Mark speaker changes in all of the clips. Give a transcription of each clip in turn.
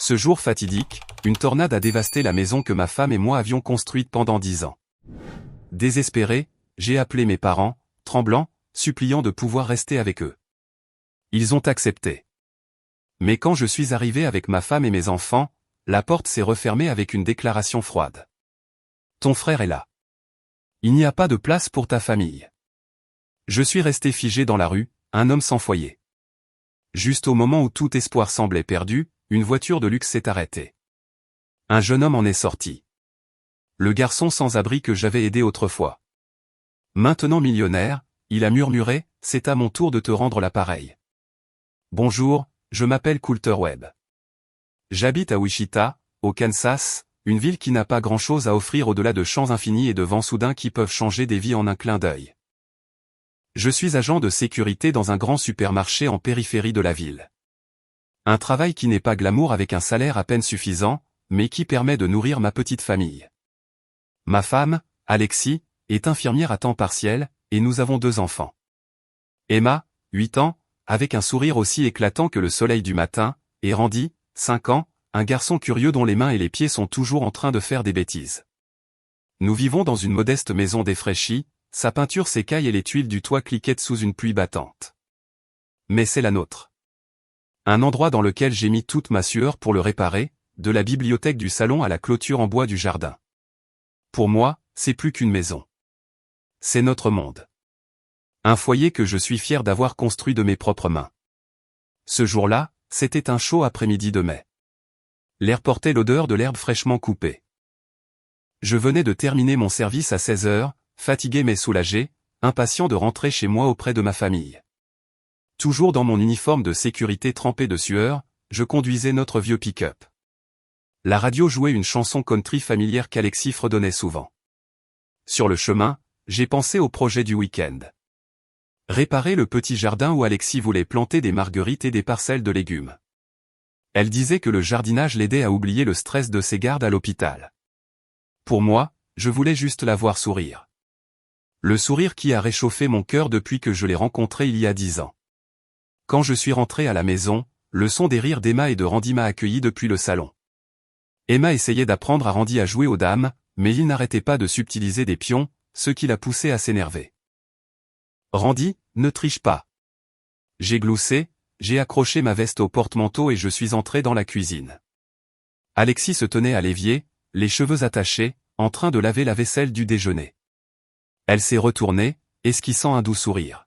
Speaker 1: Ce jour fatidique, une tornade a dévasté la maison que ma femme et moi avions construite pendant 10 ans. Désespéré, j'ai appelé mes parents, tremblants, suppliant de pouvoir rester avec eux. Ils ont accepté. Mais quand je suis arrivé avec ma femme et mes enfants, la porte s'est refermée avec une déclaration froide. Ton frère est là. Il n'y a pas de place pour ta famille. Je suis resté figé dans la rue, un homme sans foyer. Juste au moment où tout espoir semblait perdu, une voiture de luxe s'est arrêtée. Un jeune homme en est sorti. Le garçon sans abri que j'avais aidé autrefois. Maintenant millionnaire, il a murmuré, c'est à mon tour de te rendre l'appareil. Bonjour, je m'appelle Coulter Webb. J'habite à Wichita, au Kansas, une ville qui n'a pas grand-chose à offrir au-delà de champs infinis et de vents soudains qui peuvent changer des vies en un clin d'œil. Je suis agent de sécurité dans un grand supermarché en périphérie de la ville. Un travail qui n'est pas glamour avec un salaire à peine suffisant, mais qui permet de nourrir ma petite famille. Ma femme, Alexis, est infirmière à temps partiel, et nous avons 2 enfants. Emma, 8 ans, avec un sourire aussi éclatant que le soleil du matin, et Randy, 5 ans, un garçon curieux dont les mains et les pieds sont toujours en train de faire des bêtises. Nous vivons dans une modeste maison défraîchie, sa peinture s'écaille et les tuiles du toit cliquettent sous une pluie battante. Mais c'est la nôtre. Un endroit dans lequel j'ai mis toute ma sueur pour le réparer, de la bibliothèque du salon à la clôture en bois du jardin. Pour moi, c'est plus qu'une maison. C'est notre monde. Un foyer que je suis fier d'avoir construit de mes propres mains. Ce jour-là, c'était un chaud après-midi de mai. L'air portait l'odeur de l'herbe fraîchement coupée. Je venais de terminer mon service à 16 heures, fatigué mais soulagé, impatient de rentrer chez moi auprès de ma famille. Toujours dans mon uniforme de sécurité trempé de sueur, je conduisais notre vieux pick-up. La radio jouait une chanson country familière qu'Alexis fredonnait souvent. Sur le chemin, j'ai pensé au projet du week-end. Réparer le petit jardin où Alexis voulait planter des marguerites et des parcelles de légumes. Elle disait que le jardinage l'aidait à oublier le stress de ses gardes à l'hôpital. Pour moi, je voulais juste la voir sourire. Le sourire qui a réchauffé mon cœur depuis que je l'ai rencontré il y a 10 ans. Quand je suis rentré à la maison, le son des rires d'Emma et de Randy m'a accueilli depuis le salon. Emma essayait d'apprendre à Randy à jouer aux dames, mais il n'arrêtait pas de subtiliser des pions, ce qui l'a poussé à s'énerver. Randy, ne triche pas. J'ai gloussé, j'ai accroché ma veste au porte-manteau et je suis entré dans la cuisine. Alexis se tenait à l'évier, les cheveux attachés, en train de laver la vaisselle du déjeuner. Elle s'est retournée, esquissant un doux sourire.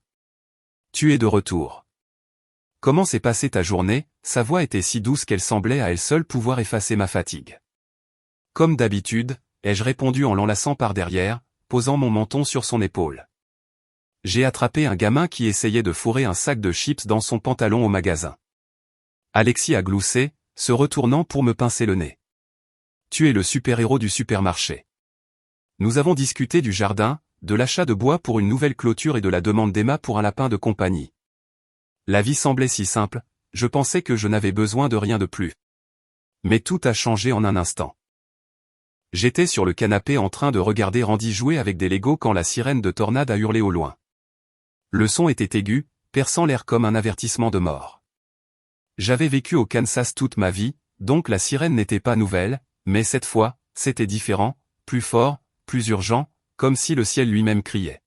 Speaker 1: Tu es de retour. Comment s'est passée ta journée? Sa voix était si douce qu'elle semblait à elle seule pouvoir effacer ma fatigue. Comme d'habitude, ai-je répondu en l'enlaçant par derrière, posant mon menton sur son épaule. J'ai attrapé un gamin qui essayait de fourrer un sac de chips dans son pantalon au magasin. Alexis a gloussé, se retournant pour me pincer le nez. Tu es le super-héros du supermarché. Nous avons discuté du jardin, de l'achat de bois pour une nouvelle clôture et de la demande d'Emma pour un lapin de compagnie. La vie semblait si simple, je pensais que je n'avais besoin de rien de plus. Mais tout a changé en un instant. J'étais sur le canapé en train de regarder Randy jouer avec des Legos quand la sirène de tornade a hurlé au loin. Le son était aigu, perçant l'air comme un avertissement de mort. J'avais vécu au Kansas toute ma vie, donc la sirène n'était pas nouvelle, mais cette fois, c'était différent, plus fort, plus urgent, comme si le ciel lui-même criait.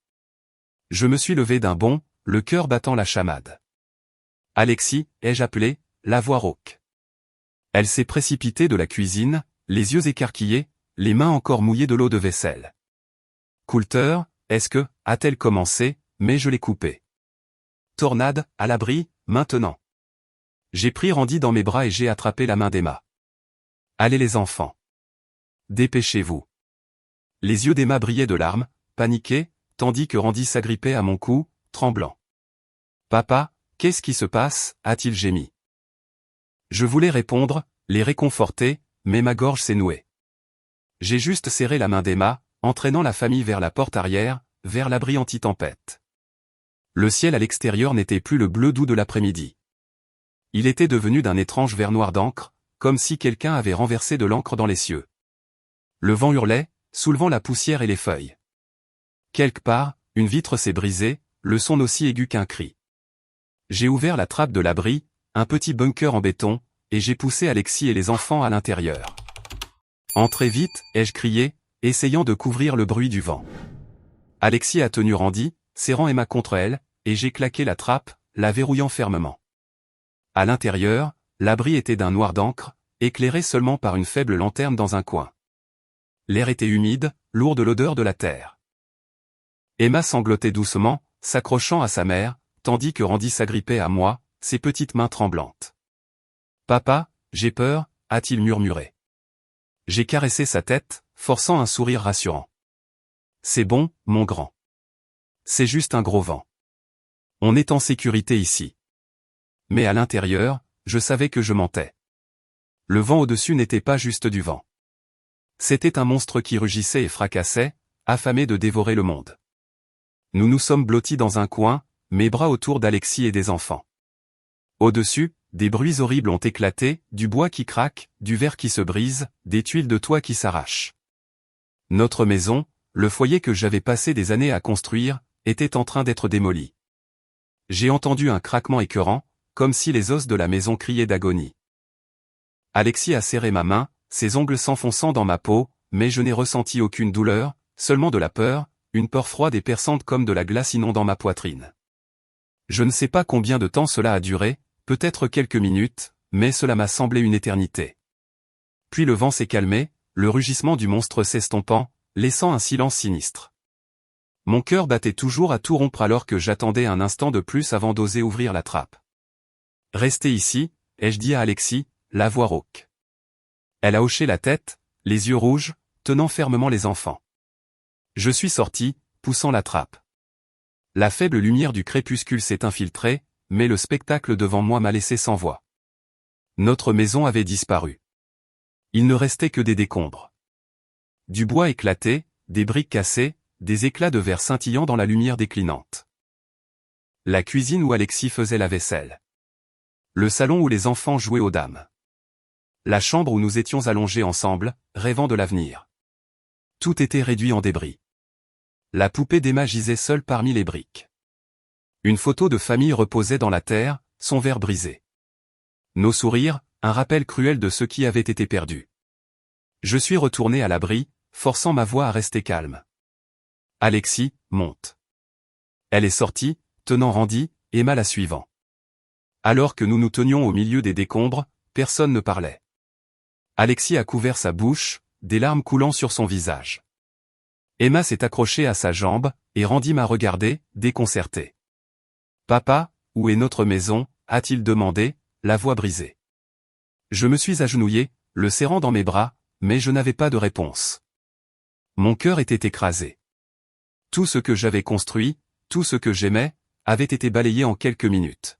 Speaker 1: Je me suis levé d'un bond, le cœur battant la chamade. Alexis, ai-je appelé, la voix rauque. Elle s'est précipitée de la cuisine, les yeux écarquillés, les mains encore mouillées de l'eau de vaisselle. Coulter, est-ce que, a-t-elle commencé, mais je l'ai coupé. Tornade, à l'abri, maintenant. J'ai pris Randy dans mes bras et j'ai attrapé la main d'Emma. Allez les enfants. Dépêchez-vous. Les yeux d'Emma brillaient de larmes, paniqués, tandis que Randy s'agrippait à mon cou, tremblant. Papa, qu'est-ce qui se passe, a-t-il gémi. Je voulais répondre, les réconforter, mais ma gorge s'est nouée. J'ai juste serré la main d'Emma, entraînant la famille vers la porte arrière, vers l'abri anti-tempête. Le ciel à l'extérieur n'était plus le bleu doux de l'après-midi. Il était devenu d'un étrange vert noir d'encre, comme si quelqu'un avait renversé de l'encre dans les cieux. Le vent hurlait, soulevant la poussière et les feuilles. Quelque part, une vitre s'est brisée, le son aussi aigu qu'un cri. J'ai ouvert la trappe de l'abri, un petit bunker en béton, et j'ai poussé Alexis et les enfants à l'intérieur. Entrez vite, ai-je crié, essayant de couvrir le bruit du vent. Alexis a tenu Randy, serrant Emma contre elle, et j'ai claqué la trappe, la verrouillant fermement. À l'intérieur, l'abri était d'un noir d'encre, éclairé seulement par une faible lanterne dans un coin. L'air était humide, lourd de l'odeur de la terre. Emma sanglotait doucement, s'accrochant à sa mère, tandis que Randy s'agrippait à moi, ses petites mains tremblantes. « Papa, j'ai peur » a-t-il murmuré. J'ai caressé sa tête, forçant un sourire rassurant. « C'est bon, mon grand. C'est juste un gros vent. On est en sécurité ici. » Mais à l'intérieur, je savais que je mentais. Le vent au-dessus n'était pas juste du vent. C'était un monstre qui rugissait et fracassait, affamé de dévorer le monde. Nous nous sommes blottis dans un coin, mes bras autour d'Alexis et des enfants. Au-dessus, des bruits horribles ont éclaté, du bois qui craque, du verre qui se brise, des tuiles de toit qui s'arrachent. Notre maison, le foyer que j'avais passé des années à construire, était en train d'être démoli. J'ai entendu un craquement écœurant, comme si les os de la maison criaient d'agonie. Alexis a serré ma main, ses ongles s'enfonçant dans ma peau, mais je n'ai ressenti aucune douleur, seulement de la peur, une peur froide et perçante comme de la glace inondant ma poitrine. Je ne sais pas combien de temps cela a duré, peut-être quelques minutes, mais cela m'a semblé une éternité. Puis le vent s'est calmé, le rugissement du monstre s'estompant, laissant un silence sinistre. Mon cœur battait toujours à tout rompre alors que j'attendais un instant de plus avant d'oser ouvrir la trappe. « Restez ici » ai-je dit à Alexis, la voix rauque. Elle a hoché la tête, les yeux rouges, tenant fermement les enfants. Je suis sorti, poussant la trappe. La faible lumière du crépuscule s'est infiltrée, mais le spectacle devant moi m'a laissé sans voix. Notre maison avait disparu. Il ne restait que des décombres. Du bois éclaté, des briques cassées, des éclats de verre scintillant dans la lumière déclinante. La cuisine où Alexis faisait la vaisselle. Le salon où les enfants jouaient aux dames. La chambre où nous étions allongés ensemble, rêvant de l'avenir. Tout était réduit en débris. La poupée d'Emma gisait seule parmi les briques. Une photo de famille reposait dans la terre, son verre brisé. Nos sourires, un rappel cruel de ce qui avait été perdu. Je suis retourné à l'abri, forçant ma voix à rester calme. Alexis, monte. Elle est sortie, tenant Randy, Emma la suivant. Alors que nous nous tenions au milieu des décombres, personne ne parlait. Alexis a couvert sa bouche, des larmes coulant sur son visage. Emma s'est accrochée à sa jambe, et Randy m'a regardé, déconcerté. « Papa, où est notre maison ?» a-t-il demandé, la voix brisée. Je me suis agenouillé, le serrant dans mes bras, mais je n'avais pas de réponse. Mon cœur était écrasé. Tout ce que j'avais construit, tout ce que j'aimais, avait été balayé en quelques minutes.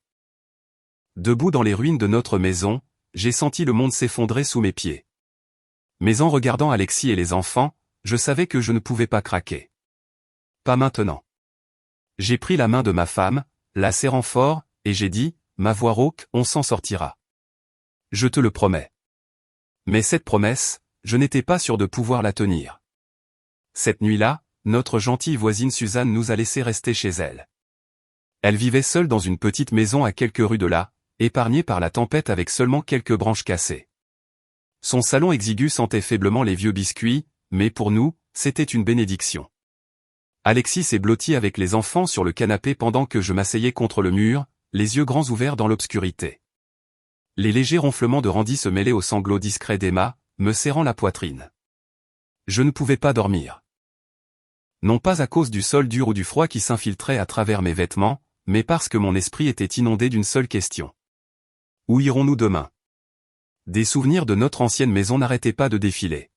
Speaker 1: Debout dans les ruines de notre maison, j'ai senti le monde s'effondrer sous mes pieds. Mais en regardant Alexis et les enfants, je savais que je ne pouvais pas craquer. Pas maintenant. J'ai pris la main de ma femme, la serrant fort, et j'ai dit, ma voix rauque, on s'en sortira. Je te le promets. Mais cette promesse, je n'étais pas sûr de pouvoir la tenir. Cette nuit-là, notre gentille voisine Suzanne nous a laissé rester chez elle. Elle vivait seule dans une petite maison à quelques rues de là, épargnée par la tempête avec seulement quelques branches cassées. Son salon exigu sentait faiblement les vieux biscuits, mais pour nous, c'était une bénédiction. Alexis s'est blotti avec les enfants sur le canapé pendant que je m'asseyais contre le mur, les yeux grands ouverts dans l'obscurité. Les légers ronflements de Randy se mêlaient aux sanglots discrets d'Emma, me serrant la poitrine. Je ne pouvais pas dormir. Non pas à cause du sol dur ou du froid qui s'infiltrait à travers mes vêtements, mais parce que mon esprit était inondé d'une seule question. Où irons-nous demain? Des souvenirs de notre ancienne maison n'arrêtaient pas de défiler.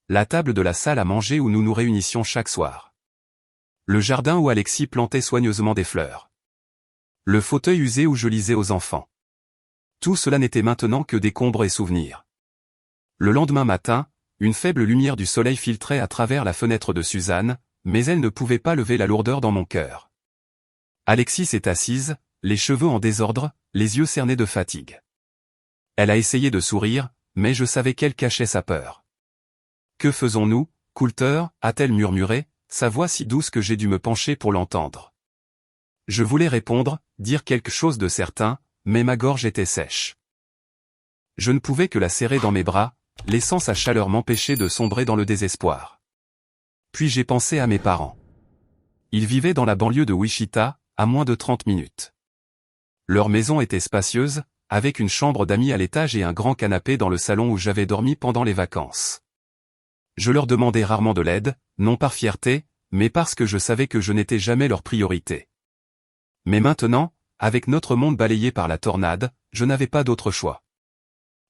Speaker 1: La table de la salle à manger où nous nous réunissions chaque soir. Le jardin où Alexis plantait soigneusement des fleurs. Le fauteuil usé où je lisais aux enfants. Tout cela n'était maintenant que décombres et souvenirs. Le lendemain matin, une faible lumière du soleil filtrait à travers la fenêtre de Suzanne, mais elle ne pouvait pas lever la lourdeur dans mon cœur. Alexis s'est assise, les cheveux en désordre, les yeux cernés de fatigue. Elle a essayé de sourire, mais je savais qu'elle cachait sa peur. « Que faisons-nous, Coulter ?» a-t-elle murmuré, sa voix si douce que j'ai dû me pencher pour l'entendre. Je voulais répondre, dire quelque chose de certain, mais ma gorge était sèche. Je ne pouvais que la serrer dans mes bras, laissant sa chaleur m'empêcher de sombrer dans le désespoir. Puis j'ai pensé à mes parents. Ils vivaient dans la banlieue de Wichita, à moins de 30 minutes. Leur maison était spacieuse, avec une chambre d'amis à l'étage et un grand canapé dans le salon où j'avais dormi pendant les vacances. Je leur demandais rarement de l'aide, non par fierté, mais parce que je savais que je n'étais jamais leur priorité. Mais maintenant, avec notre monde balayé par la tornade, je n'avais pas d'autre choix.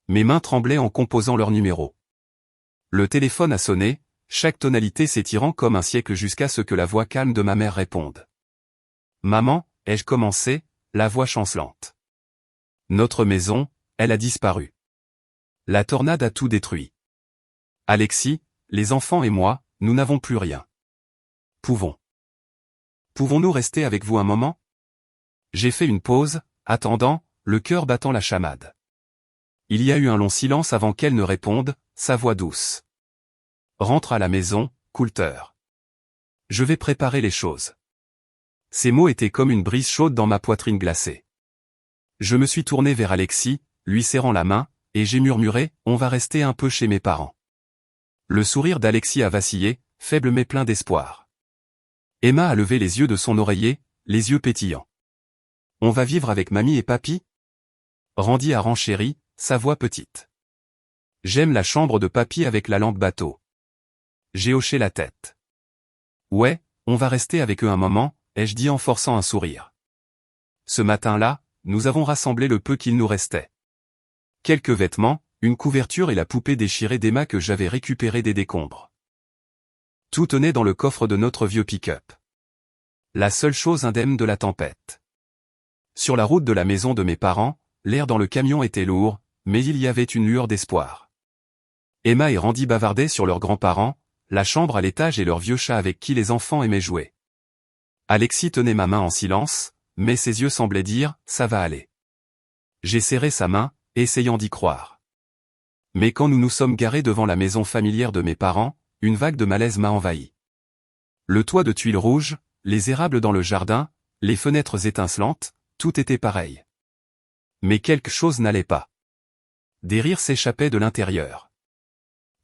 Speaker 1: Mes mains tremblaient en composant leur numéro. Le téléphone a sonné, chaque tonalité s'étirant comme un siècle jusqu'à ce que la voix calme de ma mère réponde. « Maman » ai-je commencé, la voix chancelante. Notre maison, elle a disparu. La tornade a tout détruit. Alexis, les enfants et moi, nous n'avons plus rien. Pouvons-nous rester avec vous un moment? J'ai fait une pause, attendant, le cœur battant la chamade. Il y a eu un long silence avant qu'elle ne réponde, sa voix douce. Rentre à la maison, Coulter. Je vais préparer les choses. Ces mots étaient comme une brise chaude dans ma poitrine glacée. Je me suis tourné vers Alexis, lui serrant la main, et j'ai murmuré, on va rester un peu chez mes parents. Le sourire d'Alexis a vacillé, faible mais plein d'espoir. Emma a levé les yeux de son oreiller, les yeux pétillants. On va vivre avec mamie et papy? Randy a renchéri, sa voix petite. J'aime la chambre de papy avec la lampe bateau. J'ai hoché la tête. Ouais, on va rester avec eux un moment, ai-je dit en forçant un sourire. Ce matin-là, nous avons rassemblé le peu qu'il nous restait. Quelques vêtements, une couverture et la poupée déchirée d'Emma que j'avais récupérée des décombres. Tout tenait dans le coffre de notre vieux pick-up. La seule chose indemne de la tempête. Sur la route de la maison de mes parents, l'air dans le camion était lourd, mais il y avait une lueur d'espoir. Emma et Randy bavardaient sur leurs grands-parents, la chambre à l'étage et leur vieux chat avec qui les enfants aimaient jouer. Alexis tenait ma main en silence, mais ses yeux semblaient dire « ça va aller ». J'ai serré sa main, essayant d'y croire. Mais quand nous nous sommes garés devant la maison familière de mes parents, une vague de malaise m'a envahi. Le toit de tuiles rouges, les érables dans le jardin, les fenêtres étincelantes, tout était pareil. Mais quelque chose n'allait pas. Des rires s'échappaient de l'intérieur.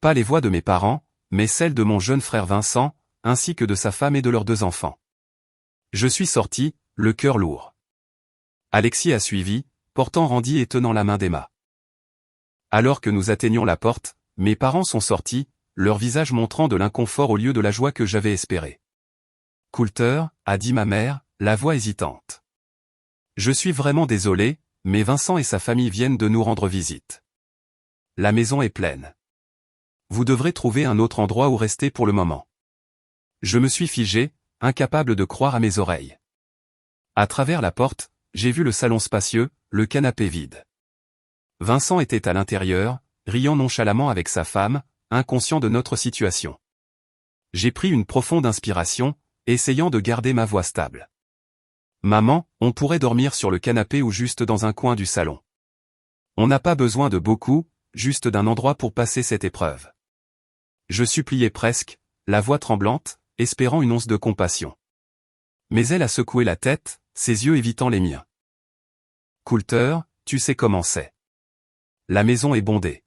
Speaker 1: Pas les voix de mes parents, mais celles de mon jeune frère Vincent, ainsi que de sa femme et de leurs 2 enfants. Je suis sorti, le cœur lourd. Alexis a suivi, portant Randy et tenant la main d'Emma. Alors que nous atteignions la porte, mes parents sont sortis, leur visage montrant de l'inconfort au lieu de la joie que j'avais espérée. « Coulter » a dit ma mère, la voix hésitante. Je suis vraiment désolé, mais Vincent et sa famille viennent de nous rendre visite. La maison est pleine. Vous devrez trouver un autre endroit où rester pour le moment. Je me suis figé, incapable de croire à mes oreilles. À travers la porte, j'ai vu le salon spacieux, le canapé vide. Vincent était à l'intérieur, riant nonchalamment avec sa femme, inconscient de notre situation. J'ai pris une profonde inspiration, essayant de garder ma voix stable. Maman, on pourrait dormir sur le canapé ou juste dans un coin du salon. On n'a pas besoin de beaucoup, juste d'un endroit pour passer cette épreuve. Je suppliais presque, la voix tremblante, espérant une once de compassion. Mais elle a secoué la tête, ses yeux évitant les miens. Coulter, tu sais comment c'est. La maison est bondée.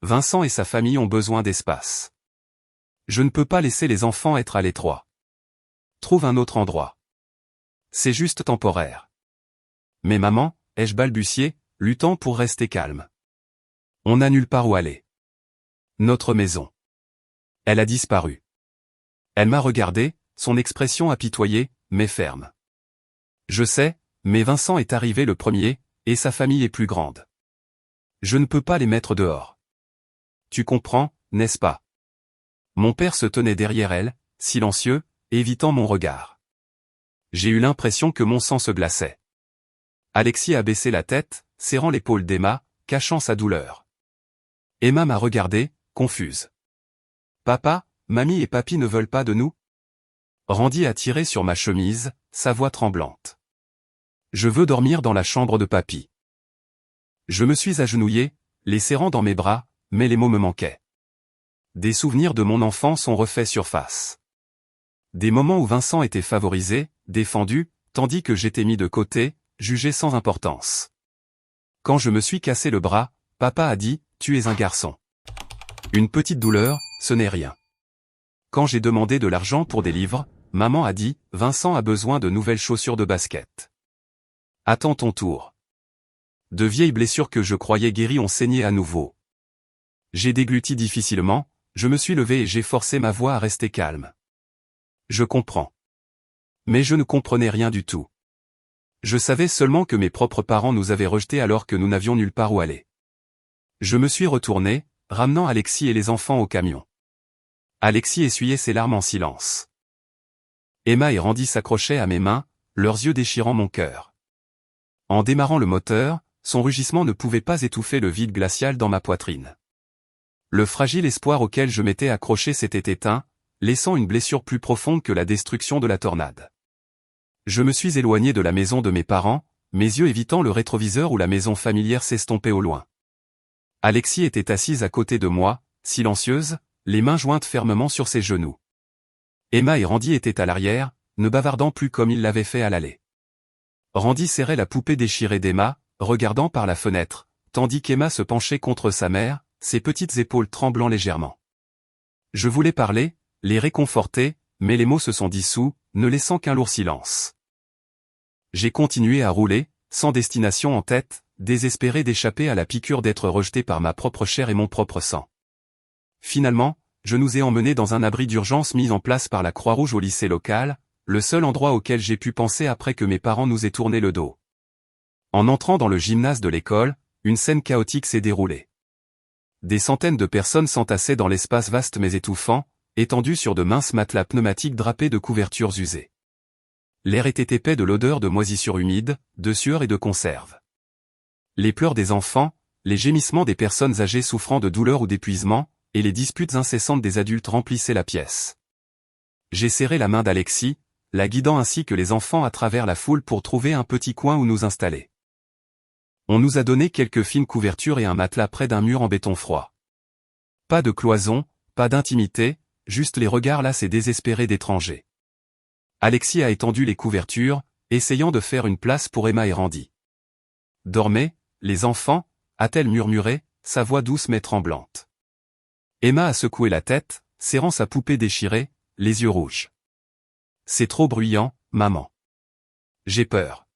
Speaker 1: Vincent et sa famille ont besoin d'espace. Je ne peux pas laisser les enfants être à l'étroit. Trouve un autre endroit. C'est juste temporaire. Mais maman, ai-je balbutié, luttant pour rester calme. On n'a nulle part où aller. Notre maison. Elle a disparu. Elle m'a regardé, son expression apitoyée, mais ferme. Je sais, mais Vincent est arrivé le premier, et sa famille est plus grande. Je ne peux pas les mettre dehors. Tu comprends, n'est-ce pas? Mon père se tenait derrière elle, silencieux, évitant mon regard. J'ai eu l'impression que mon sang se glaçait. Alexis a baissé la tête, serrant l'épaule d'Emma, cachant sa douleur. Emma m'a regardé, confuse. Papa, mamie et papy ne veulent pas de nous? Randy a tiré sur ma chemise, sa voix tremblante. Je veux dormir dans la chambre de papy. Je me suis agenouillé, les serrant dans mes bras, mais les mots me manquaient. Des souvenirs de mon enfance ont refait surface. Des moments où Vincent était favorisé, défendu, tandis que j'étais mis de côté, jugé sans importance. Quand je me suis cassé le bras, Papa a dit, tu es un garçon. Une petite douleur, ce n'est rien. Quand j'ai demandé de l'argent pour des livres, maman a dit, Vincent a besoin de nouvelles chaussures de basket. Attends ton tour. De vieilles blessures que je croyais guéries ont saigné à nouveau. J'ai dégluti difficilement, je me suis levé et j'ai forcé ma voix à rester calme. Je comprends. Mais je ne comprenais rien du tout. Je savais seulement que mes propres parents nous avaient rejetés alors que nous n'avions nulle part où aller. Je me suis retourné, ramenant Alexis et les enfants au camion. Alexis essuyait ses larmes en silence. Emma et Randy s'accrochaient à mes mains, leurs yeux déchirant mon cœur. En démarrant le moteur, son rugissement ne pouvait pas étouffer le vide glacial dans ma poitrine. Le fragile espoir auquel je m'étais accroché s'était éteint, laissant une blessure plus profonde que la destruction de la tornade. Je me suis éloigné de la maison de mes parents, mes yeux évitant le rétroviseur où la maison familière s'estompait au loin. Alexis était assise à côté de moi, silencieuse, les mains jointes fermement sur ses genoux. Emma et Randy étaient à l'arrière, ne bavardant plus comme ils l'avaient fait à l'aller. Randy serrait la poupée déchirée d'Emma, regardant par la fenêtre, tandis qu'Emma se penchait contre sa mère, ses petites épaules tremblant légèrement. Je voulais parler, les réconforter, mais les mots se sont dissous, ne laissant qu'un lourd silence. J'ai continué à rouler, sans destination en tête, désespéré d'échapper à la piqûre d'être rejeté par ma propre chair et mon propre sang. Finalement, je nous ai emmenés dans un abri d'urgence mis en place par la Croix-Rouge au lycée local, le seul endroit auquel j'ai pu penser après que mes parents nous aient tourné le dos. En entrant dans le gymnase de l'école, une scène chaotique s'est déroulée. Des centaines de personnes s'entassaient dans l'espace vaste mais étouffant, étendues sur de minces matelas pneumatiques drapés de couvertures usées. L'air était épais de l'odeur de moisissure humide, de sueur et de conserve. Les pleurs des enfants, les gémissements des personnes âgées souffrant de douleur ou d'épuisement, et les disputes incessantes des adultes remplissaient la pièce. J'ai serré la main d'Alexis, la guidant ainsi que les enfants à travers la foule pour trouver un petit coin où nous installer. On nous a donné quelques fines couvertures et un matelas près d'un mur en béton froid. Pas de cloison, pas d'intimité, juste les regards las et désespérés d'étrangers. Alexis a étendu les couvertures, essayant de faire une place pour Emma et Randy. « Dormez, les enfants » a-t-elle murmuré, sa voix douce mais tremblante. Emma a secoué la tête, serrant sa poupée déchirée, les yeux rouges. « C'est trop bruyant, maman. J'ai peur. »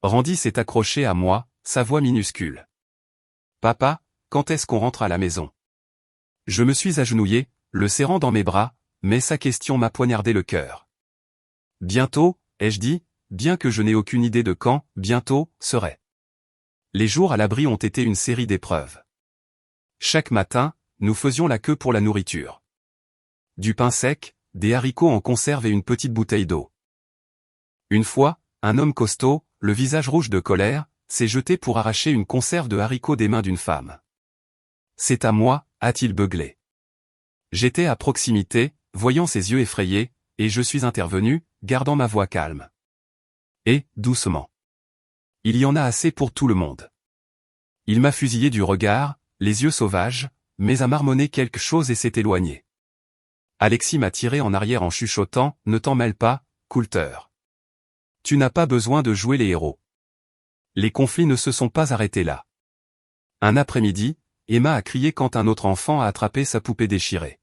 Speaker 1: Randy s'est accroché à moi, sa voix minuscule. « Papa, quand est-ce qu'on rentre à la maison ?» Je me suis agenouillé, le serrant dans mes bras, mais sa question m'a poignardé le cœur. « Bientôt, ai-je dit, bien que je n'ai aucune idée de quand, bientôt, serait. » Les jours à l'abri ont été une série d'épreuves. Chaque matin, nous faisions la queue pour la nourriture. Du pain sec, des haricots en conserve et une petite bouteille d'eau. Une fois, un homme costaud, le visage rouge de colère, s'est jeté pour arracher une conserve de haricots des mains d'une femme. « C'est à moi » a-t-il beuglé. J'étais à proximité, voyant ses yeux effrayés, et je suis intervenu, gardant ma voix calme. Et, doucement. Il y en a assez pour tout le monde. Il m'a fusillé du regard, les yeux sauvages, mais a marmonné quelque chose et s'est éloigné. Alexis m'a tiré en arrière en chuchotant, « Ne t'en mêle pas, Coulter. Tu n'as pas besoin de jouer les héros. » Les conflits ne se sont pas arrêtés là. Un après-midi, Emma a crié quand un autre enfant a attrapé sa poupée déchirée.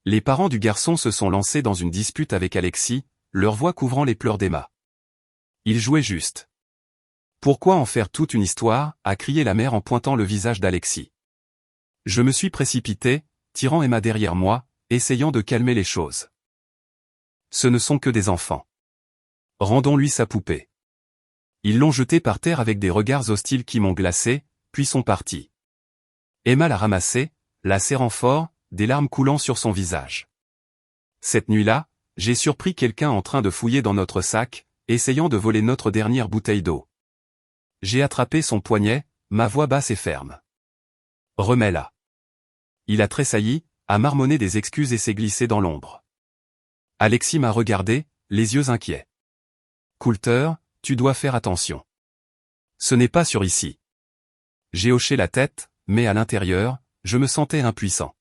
Speaker 1: Les parents du garçon se sont lancés dans une dispute avec Alexis, leur voix couvrant les pleurs d'Emma. Ils jouaient juste. Pourquoi en faire toute une histoire, a crié la mère en pointant le visage d'Alexis. Je me suis précipité, tirant Emma derrière moi, essayant de calmer les choses. Ce ne sont que des enfants. Rendons-lui sa poupée. Ils l'ont jetée par terre avec des regards hostiles qui m'ont glacé, puis sont partis. Emma l'a ramassée, la serrant fort, des larmes coulant sur son visage. Cette nuit-là, j'ai surpris quelqu'un en train de fouiller dans notre sac, essayant de voler notre dernière bouteille d'eau. J'ai attrapé son poignet, ma voix basse et ferme. « Remets-la. » Il a tressailli, a marmonné des excuses et s'est glissé dans l'ombre. Alexis m'a regardé, les yeux inquiets. « Coulter, tu dois faire attention. Ce n'est pas sur ici. » J'ai hoché la tête, mais à l'intérieur, je me sentais impuissant.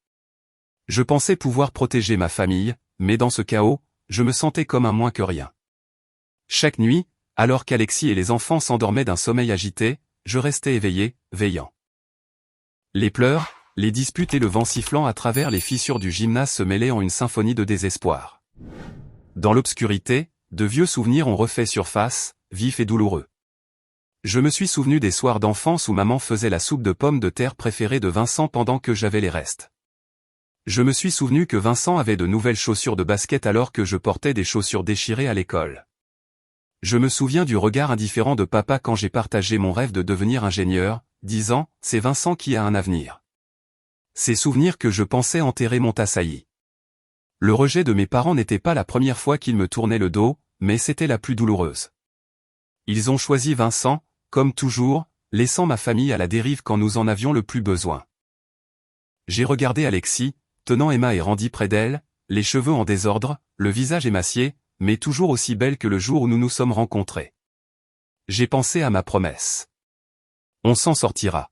Speaker 1: Je pensais pouvoir protéger ma famille, mais dans ce chaos, je me sentais comme un moins que rien. Chaque nuit, alors qu'Alexis et les enfants s'endormaient d'un sommeil agité, je restais éveillé, veillant. Les pleurs, les disputes et le vent sifflant à travers les fissures du gymnase se mêlaient en une symphonie de désespoir. Dans l'obscurité, de vieux souvenirs ont refait surface, vifs et douloureux. Je me suis souvenu des soirs d'enfance où maman faisait la soupe de pommes de terre préférée de Vincent pendant que j'avais les restes. Je me suis souvenu que Vincent avait de nouvelles chaussures de basket alors que je portais des chaussures déchirées à l'école. Je me souviens du regard indifférent de papa quand j'ai partagé mon rêve de devenir ingénieur, disant « c'est Vincent qui a un avenir ». Ces souvenirs que je pensais enterrer m'ont assailli. Le rejet de mes parents n'était pas la première fois qu'ils me tournaient le dos, mais c'était la plus douloureuse. Ils ont choisi Vincent, comme toujours, laissant ma famille à la dérive quand nous en avions le plus besoin. J'ai regardé Alexis, tenant Emma et Randy près d'elle, les cheveux en désordre, le visage émacié, mais toujours aussi belle que le jour où nous nous sommes rencontrés. J'ai pensé à ma promesse. On s'en sortira.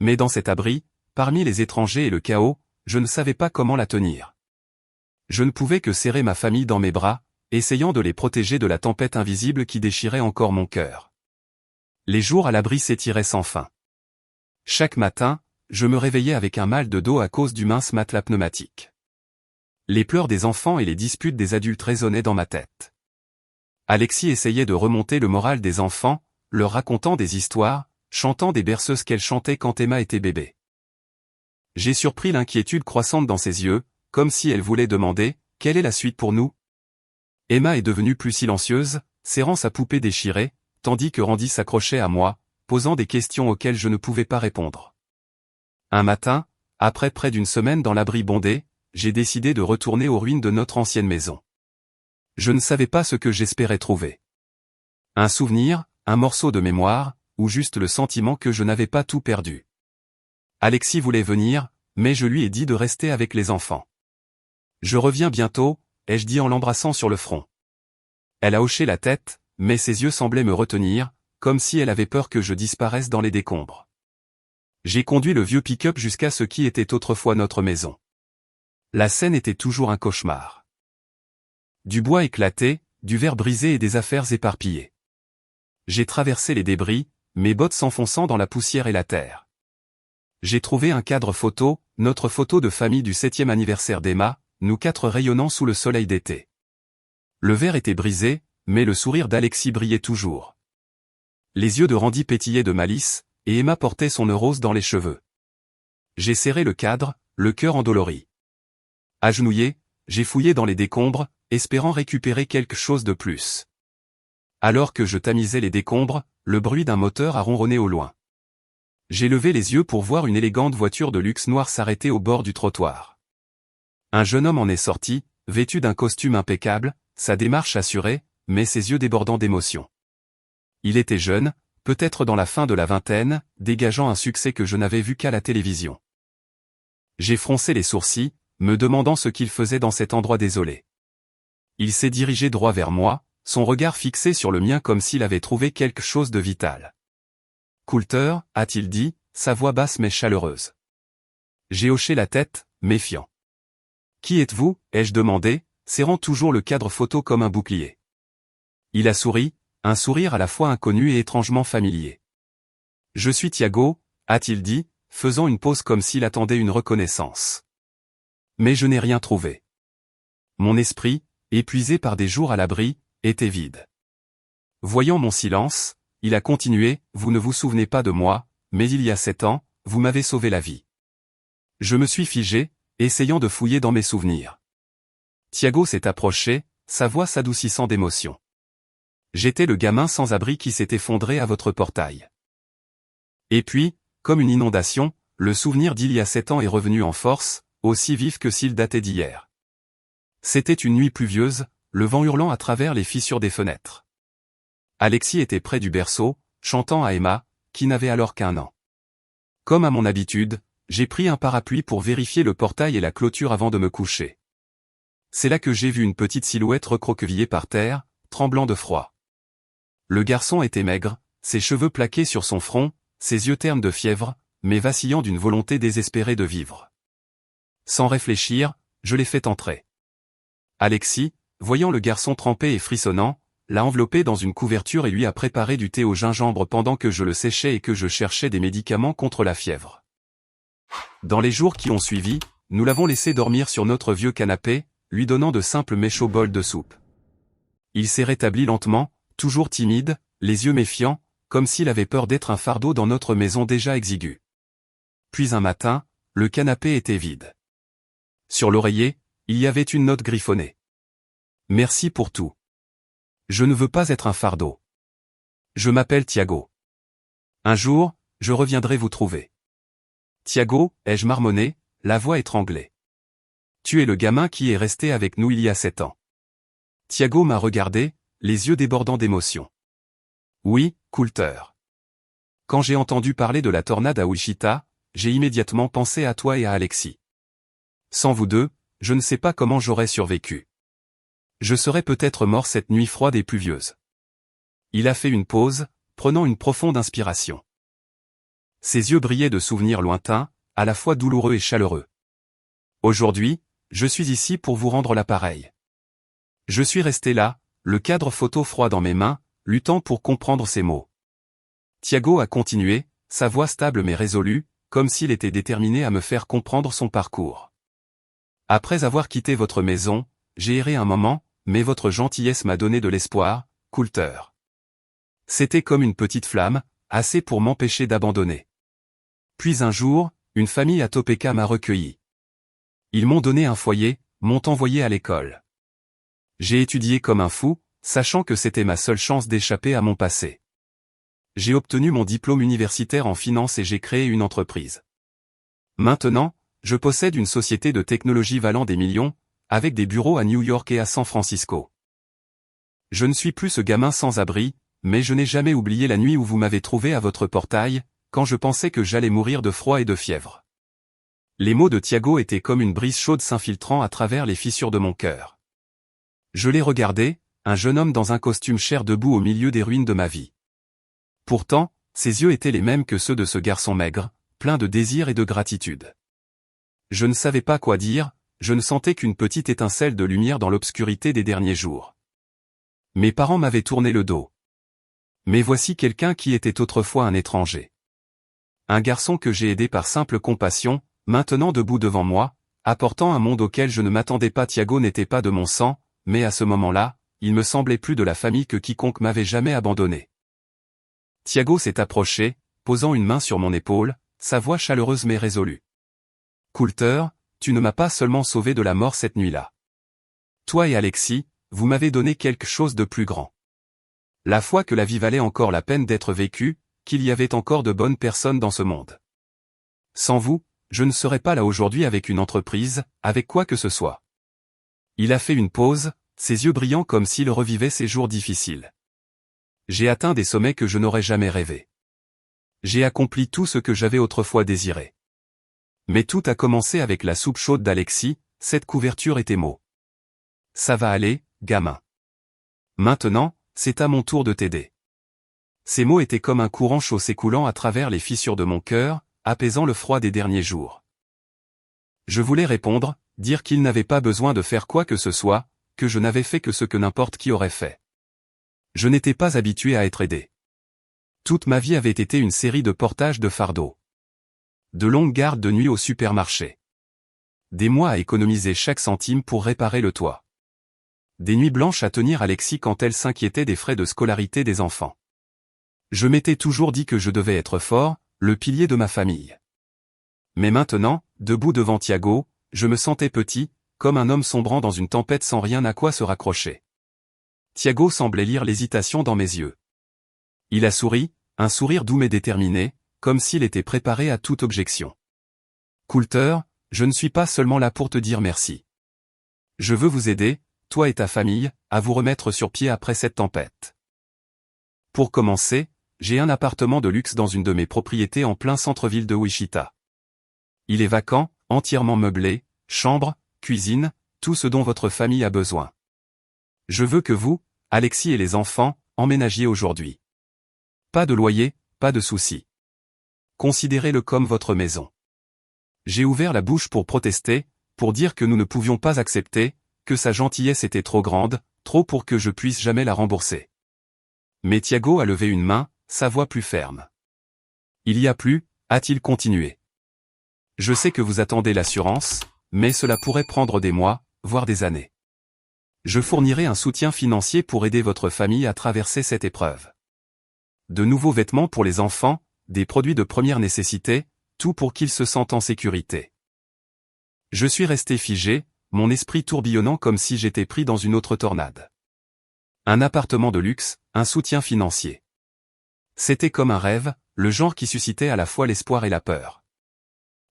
Speaker 1: Mais dans cet abri, parmi les étrangers et le chaos, je ne savais pas comment la tenir. Je ne pouvais que serrer ma famille dans mes bras, essayant de les protéger de la tempête invisible qui déchirait encore mon cœur. Les jours à l'abri s'étiraient sans fin. Chaque matin, je me réveillais avec un mal de dos à cause du mince matelas pneumatique. Les pleurs des enfants et les disputes des adultes résonnaient dans ma tête. Alexis essayait de remonter le moral des enfants, leur racontant des histoires, chantant des berceuses qu'elle chantait quand Emma était bébé. J'ai surpris l'inquiétude croissante dans ses yeux, comme si elle voulait demander « Quelle est la suite pour nous ?» Emma est devenue plus silencieuse, serrant sa poupée déchirée, tandis que Randy s'accrochait à moi, posant des questions auxquelles je ne pouvais pas répondre. Un matin, après près d'une semaine dans l'abri bondé, j'ai décidé de retourner aux ruines de notre ancienne maison. Je ne savais pas ce que j'espérais trouver. Un souvenir, un morceau de mémoire, ou juste le sentiment que je n'avais pas tout perdu. Alexis voulait venir, mais je lui ai dit de rester avec les enfants. Je reviens bientôt, ai-je dit en l'embrassant sur le front. Elle a hoché la tête, mais ses yeux semblaient me retenir, comme si elle avait peur que je disparaisse dans les décombres. J'ai conduit le vieux pick-up jusqu'à ce qui était autrefois notre maison. La scène était toujours un cauchemar. Du bois éclaté, du verre brisé et des affaires éparpillées. J'ai traversé les débris, mes bottes s'enfonçant dans la poussière et la terre. J'ai trouvé un cadre photo, notre photo de famille du 7e anniversaire d'Emma, nous 4 rayonnant sous le soleil d'été. Le verre était brisé, mais le sourire d'Alexis brillait toujours. Les yeux de Randy pétillaient de malice, et Emma portait son nœud rose dans les cheveux. J'ai serré le cadre, le cœur endolori. Agenouillé, j'ai fouillé dans les décombres, espérant récupérer quelque chose de plus. Alors que je tamisais les décombres, le bruit d'un moteur a ronronné au loin. J'ai levé les yeux pour voir une élégante voiture de luxe noire s'arrêter au bord du trottoir. Un jeune homme en est sorti, vêtu d'un costume impeccable, sa démarche assurée, mais ses yeux débordant d'émotion. Il était jeune, peut-être dans la fin de la vingtaine, dégageant un succès que je n'avais vu qu'à la télévision. J'ai froncé les sourcils, me demandant ce qu'il faisait dans cet endroit désolé. Il s'est dirigé droit vers moi, son regard fixé sur le mien comme s'il avait trouvé quelque chose de vital. « Coulter » a-t-il dit, sa voix basse mais chaleureuse. J'ai hoché la tête, méfiant. « Qui êtes-vous » ai-je demandé, serrant toujours le cadre photo comme un bouclier. Il a souri, un sourire à la fois inconnu et étrangement familier. « Je suis Thiago » a-t-il dit, faisant une pause comme s'il attendait une reconnaissance. Mais je n'ai rien trouvé. Mon esprit, épuisé par des jours à l'abri, était vide. Voyant mon silence, il a continué, « Vous ne vous souvenez pas de moi, mais il y a 7 ans, vous m'avez sauvé la vie. » Je me suis figé, essayant de fouiller dans mes souvenirs. Thiago s'est approché, sa voix s'adoucissant d'émotion. « J'étais le gamin sans abri qui s'est effondré à votre portail. » Et puis, comme une inondation, le souvenir d'il y a 7 ans est revenu en force, aussi vif que s'il datait d'hier. C'était une nuit pluvieuse, le vent hurlant à travers les fissures des fenêtres. Alexis était près du berceau, chantant à Emma, qui n'avait alors qu'1 an. Comme à mon habitude, j'ai pris un parapluie pour vérifier le portail et la clôture avant de me coucher. C'est là que j'ai vu une petite silhouette recroquevillée par terre, tremblant de froid. Le garçon était maigre, ses cheveux plaqués sur son front, ses yeux ternes de fièvre, mais vacillant d'une volonté désespérée de vivre. Sans réfléchir, je l'ai fait entrer. Alexis, voyant le garçon trempé et frissonnant, l'a enveloppé dans une couverture et lui a préparé du thé au gingembre pendant que je le séchais et que je cherchais des médicaments contre la fièvre. Dans les jours qui ont suivi, nous l'avons laissé dormir sur notre vieux canapé, lui donnant de simples mets chauds bols de soupe. Il s'est rétabli lentement, toujours timide, les yeux méfiants, comme s'il avait peur d'être un fardeau dans notre maison déjà exiguë. Puis un matin, le canapé était vide. Sur l'oreiller, il y avait une note griffonnée. Merci pour tout. Je ne veux pas être un fardeau. Je m'appelle Thiago. Un jour, je reviendrai vous trouver. Thiago, ai-je marmonné, la voix étranglée. Tu es le gamin qui est resté avec nous il y a 7 ans. Thiago m'a regardé, les yeux débordant d'émotion. Oui, Coulter. Quand j'ai entendu parler de la tornade à Wichita, j'ai immédiatement pensé à toi et à Alexis. Sans vous deux, je ne sais pas comment j'aurais survécu. Je serais peut-être mort cette nuit froide et pluvieuse. Il a fait une pause, prenant une profonde inspiration. Ses yeux brillaient de souvenirs lointains, à la fois douloureux et chaleureux. Aujourd'hui, je suis ici pour vous rendre l'appareil. Je suis resté là, le cadre photo froid dans mes mains, luttant pour comprendre ses mots. Thiago a continué, sa voix stable mais résolue, comme s'il était déterminé à me faire comprendre son parcours. Après avoir quitté votre maison, j'ai erré un moment, mais votre gentillesse m'a donné de l'espoir, Coulter. C'était comme une petite flamme, assez pour m'empêcher d'abandonner. Puis un jour, une famille à Topeka m'a recueilli. Ils m'ont donné un foyer, m'ont envoyé à l'école. J'ai étudié comme un fou, sachant que c'était ma seule chance d'échapper à mon passé. J'ai obtenu mon diplôme universitaire en finance et j'ai créé une entreprise. Maintenant, je possède une société de technologie valant des millions, avec des bureaux à New York et à San Francisco. Je ne suis plus ce gamin sans abri, mais je n'ai jamais oublié la nuit où vous m'avez trouvé à votre portail, quand je pensais que j'allais mourir de froid et de fièvre. Les mots de Thiago étaient comme une brise chaude s'infiltrant à travers les fissures de mon cœur. Je l'ai regardé, un jeune homme dans un costume cher debout au milieu des ruines de ma vie. Pourtant, ses yeux étaient les mêmes que ceux de ce garçon maigre, plein de désir et de gratitude. Je ne savais pas quoi dire, je ne sentais qu'une petite étincelle de lumière dans l'obscurité des derniers jours. Mes parents m'avaient tourné le dos. Mais voici quelqu'un qui était autrefois un étranger. Un garçon que j'ai aidé par simple compassion, maintenant debout devant moi, apportant un monde auquel je ne m'attendais pas. Thiago n'était pas de mon sang, mais à ce moment-là, il me semblait plus de la famille que quiconque m'avait jamais abandonné. Thiago s'est approché, posant une main sur mon épaule, sa voix chaleureuse mais résolue. Coulter, tu ne m'as pas seulement sauvé de la mort cette nuit-là. Toi et Alexis, vous m'avez donné quelque chose de plus grand. La foi que la vie valait encore la peine d'être vécue, qu'il y avait encore de bonnes personnes dans ce monde. Sans vous, je ne serais pas là aujourd'hui avec une entreprise, avec quoi que ce soit. Il a fait une pause, ses yeux brillants comme s'il revivait ses jours difficiles. J'ai atteint des sommets que je n'aurais jamais rêvés. J'ai accompli tout ce que j'avais autrefois désiré. Mais tout a commencé avec la soupe chaude d'Alexis, cette couverture était mot. Ça va aller, gamin. Maintenant, c'est à mon tour de t'aider. Ces mots étaient comme un courant chaud s'écoulant à travers les fissures de mon cœur, apaisant le froid des derniers jours. Je voulais répondre, dire qu'il n'avait pas besoin de faire quoi que ce soit, que je n'avais fait que ce que n'importe qui aurait fait. Je n'étais pas habitué à être aidé. Toute ma vie avait été une série de portages de fardeaux. De longues gardes de nuit au supermarché. Des mois à économiser chaque centime pour réparer le toit. Des nuits blanches à tenir Alexis quand elle s'inquiétait des frais de scolarité des enfants. Je m'étais toujours dit que je devais être fort, le pilier de ma famille. Mais maintenant, debout devant Thiago, je me sentais petit, comme un homme sombrant dans une tempête sans rien à quoi se raccrocher. Thiago semblait lire l'hésitation dans mes yeux. Il a souri, un sourire doux mais déterminé, comme s'il était préparé à toute objection. Coulter, je ne suis pas seulement là pour te dire merci. Je veux vous aider, toi et ta famille, à vous remettre sur pied après cette tempête. Pour commencer, j'ai un appartement de luxe dans une de mes propriétés en plein centre-ville de Wichita. Il est vacant, entièrement meublé, chambre, cuisine, tout ce dont votre famille a besoin. Je veux que vous, Alexis et les enfants, emménagiez aujourd'hui. Pas de loyer, pas de soucis. Considérez-le comme votre maison. J'ai ouvert la bouche pour protester, pour dire que nous ne pouvions pas accepter, que sa gentillesse était trop grande, trop pour que je puisse jamais la rembourser. Mais Thiago a levé une main, sa voix plus ferme. Il y a plus, a-t-il continué. Je sais que vous attendez l'assurance, mais cela pourrait prendre des mois, voire des années. Je fournirai un soutien financier pour aider votre famille à traverser cette épreuve. De nouveaux vêtements pour les enfants, des produits de première nécessité, tout pour qu'ils se sentent en sécurité. Je suis resté figé, mon esprit tourbillonnant comme si j'étais pris dans une autre tornade. Un appartement de luxe, un soutien financier. C'était comme un rêve, le genre qui suscitait à la fois l'espoir et la peur.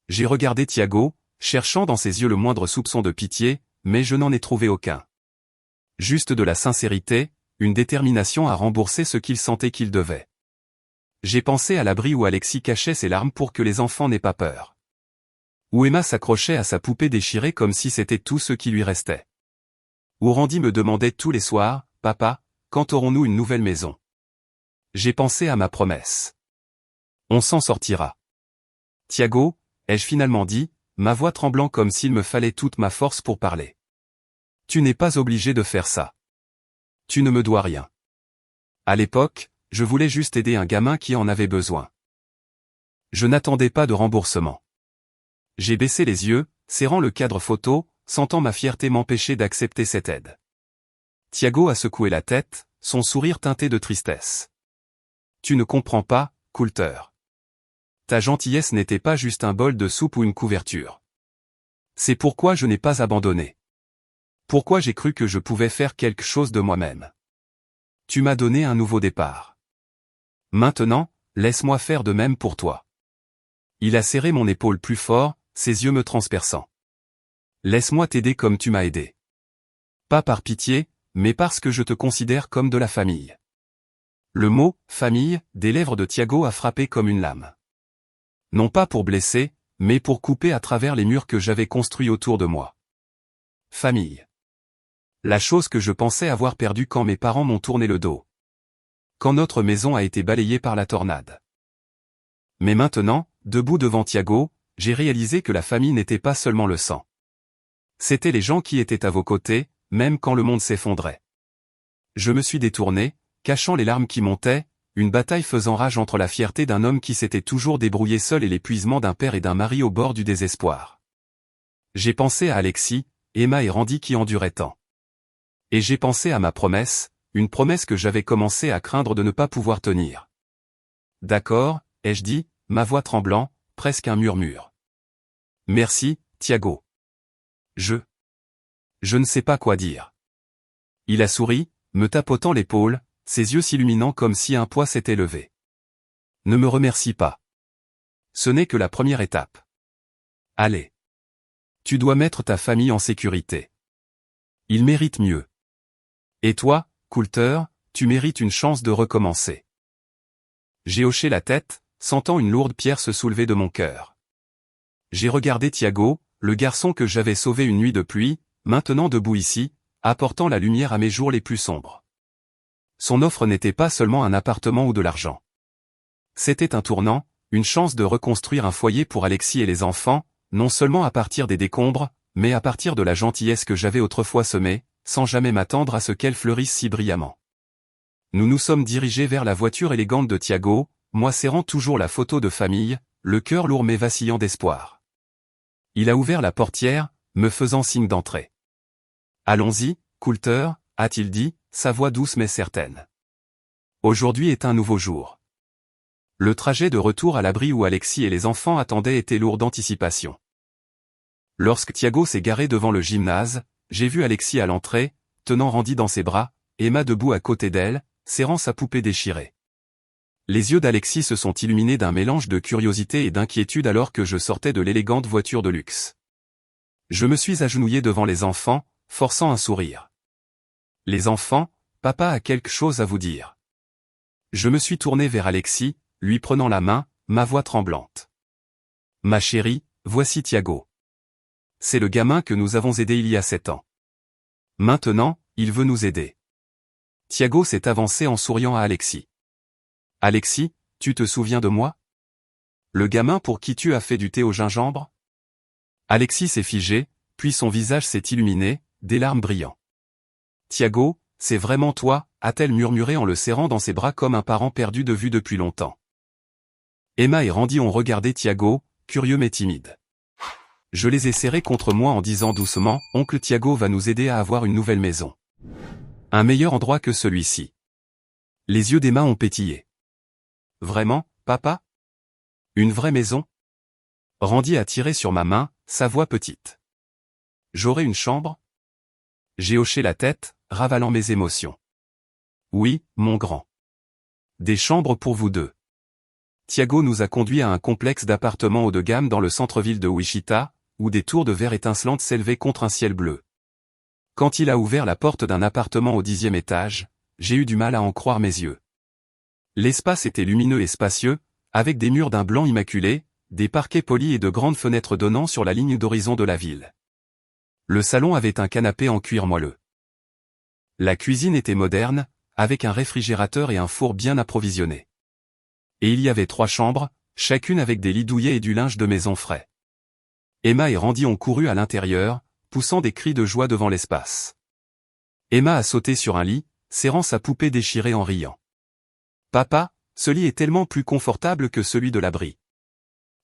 Speaker 1: J'ai regardé Thiago, cherchant dans ses yeux le moindre soupçon de pitié, mais je n'en ai trouvé aucun. Juste de la sincérité, une détermination à rembourser ce qu'il sentait qu'il devait. J'ai pensé à l'abri où Alexis cachait ses larmes pour que les enfants n'aient pas peur. Où Emma s'accrochait à sa poupée déchirée comme si c'était tout ce qui lui restait. Où Randy me demandait tous les soirs, « Papa, quand aurons-nous une nouvelle maison ?» J'ai pensé à ma promesse. On s'en sortira. Thiago, ai-je finalement dit, ma voix tremblant comme s'il me fallait toute ma force pour parler. Tu n'es pas obligé de faire ça. Tu ne me dois rien. À l'époque, je voulais juste aider un gamin qui en avait besoin. Je n'attendais pas de remboursement. J'ai baissé les yeux, serrant le cadre photo, sentant ma fierté m'empêcher d'accepter cette aide. Thiago a secoué la tête, son sourire teinté de tristesse. Tu ne comprends pas, Coulter. Ta gentillesse n'était pas juste un bol de soupe ou une couverture. C'est pourquoi je n'ai pas abandonné. Pourquoi j'ai cru que je pouvais faire quelque chose de moi-même. Tu m'as donné un nouveau départ. Maintenant, laisse-moi faire de même pour toi. Il a serré mon épaule plus fort, ses yeux me transperçant. Laisse-moi t'aider comme tu m'as aidé. Pas par pitié, mais parce que je te considère comme de la famille. Le mot « famille » des lèvres de Thiago a frappé comme une lame. Non pas pour blesser, mais pour couper à travers les murs que j'avais construits autour de moi. Famille. La chose que je pensais avoir perdue quand mes parents m'ont tourné le dos. Quand notre maison a été balayée par la tornade. Mais maintenant, debout devant Thiago, j'ai réalisé que la famille n'était pas seulement le sang. C'étaient les gens qui étaient à vos côtés, même quand le monde s'effondrait. Je me suis détourné, cachant les larmes qui montaient, une bataille faisant rage entre la fierté d'un homme qui s'était toujours débrouillé seul et l'épuisement d'un père et d'un mari au bord du désespoir. J'ai pensé à Alexis, Emma et Randy qui enduraient tant. Et j'ai pensé à ma promesse, une promesse que j'avais commencé à craindre de ne pas pouvoir tenir. D'accord, ai-je dit, ma voix tremblant, presque un murmure. Merci, Thiago. Je ne sais pas quoi dire. Il a souri, me tapotant l'épaule, ses yeux s'illuminant comme si un poids s'était levé. Ne me remercie pas. Ce n'est que la première étape. Allez. Tu dois mettre ta famille en sécurité. Ils méritent mieux. Et toi, Coulter, tu mérites une chance de recommencer. J'ai hoché la tête, sentant une lourde pierre se soulever de mon cœur. J'ai regardé Thiago, le garçon que j'avais sauvé une nuit de pluie, maintenant debout ici, apportant la lumière à mes jours les plus sombres. Son offre n'était pas seulement un appartement ou de l'argent. C'était un tournant, une chance de reconstruire un foyer pour Alexis et les enfants, non seulement à partir des décombres, mais à partir de la gentillesse que j'avais autrefois semée, sans jamais m'attendre à ce qu'elle fleurisse si brillamment. Nous nous sommes dirigés vers la voiture élégante de Thiago, moi serrant toujours la photo de famille, le cœur lourd mais vacillant d'espoir. Il a ouvert la portière, me faisant signe d'entrer. Allons-y, Coulter, a-t-il dit, sa voix douce mais certaine. Aujourd'hui est un nouveau jour. Le trajet de retour à l'abri où Alexis et les enfants attendaient était lourd d'anticipation. Lorsque Thiago s'est garé devant le gymnase, j'ai vu Alexis à l'entrée, tenant Randy dans ses bras, Emma debout à côté d'elle, serrant sa poupée déchirée. Les yeux d'Alexis se sont illuminés d'un mélange de curiosité et d'inquiétude alors que je sortais de l'élégante voiture de luxe. Je me suis agenouillé devant les enfants, forçant un sourire. Les enfants, papa a quelque chose à vous dire. Je me suis tourné vers Alexis, lui prenant la main, ma voix tremblante. Ma chérie, voici Thiago. C'est le gamin que nous avons aidé il y a 7 ans. Maintenant, il veut nous aider. Thiago s'est avancé en souriant à Alexis. Alexis, tu te souviens de moi? Le gamin pour qui tu as fait du thé au gingembre? Alexis s'est figé, puis son visage s'est illuminé, des larmes brillant. Thiago, c'est vraiment toi, a-t-elle murmuré en le serrant dans ses bras comme un parent perdu de vue depuis longtemps. Emma et Randy ont regardé Thiago, curieux mais timide. Je les ai serrés contre moi en disant doucement, oncle Thiago va nous aider à avoir une nouvelle maison. Un meilleur endroit que celui-ci. Les yeux d'Emma ont pétillé. Vraiment, papa? Une vraie maison? Randy a tiré sur ma main, sa voix petite. J'aurai une chambre? J'ai hoché la tête, ravalant mes émotions. Oui, mon grand. Des chambres pour vous deux. Thiago nous a conduits à un complexe d'appartements haut de gamme dans le centre-ville de Wichita, où des tours de verre étincelantes s'élevaient contre un ciel bleu. Quand il a ouvert la porte d'un appartement au 10e étage, j'ai eu du mal à en croire mes yeux. L'espace était lumineux et spacieux, avec des murs d'un blanc immaculé, des parquets polis et de grandes fenêtres donnant sur la ligne d'horizon de la ville. Le salon avait un canapé en cuir moelleux. La cuisine était moderne, avec un réfrigérateur et un four bien approvisionnés. Et il y avait 3 chambres, chacune avec des lits douillets et du linge de maison frais. Emma et Randy ont couru à l'intérieur, poussant des cris de joie devant l'espace. Emma a sauté sur un lit, serrant sa poupée déchirée en riant. Papa, ce lit est tellement plus confortable que celui de l'abri.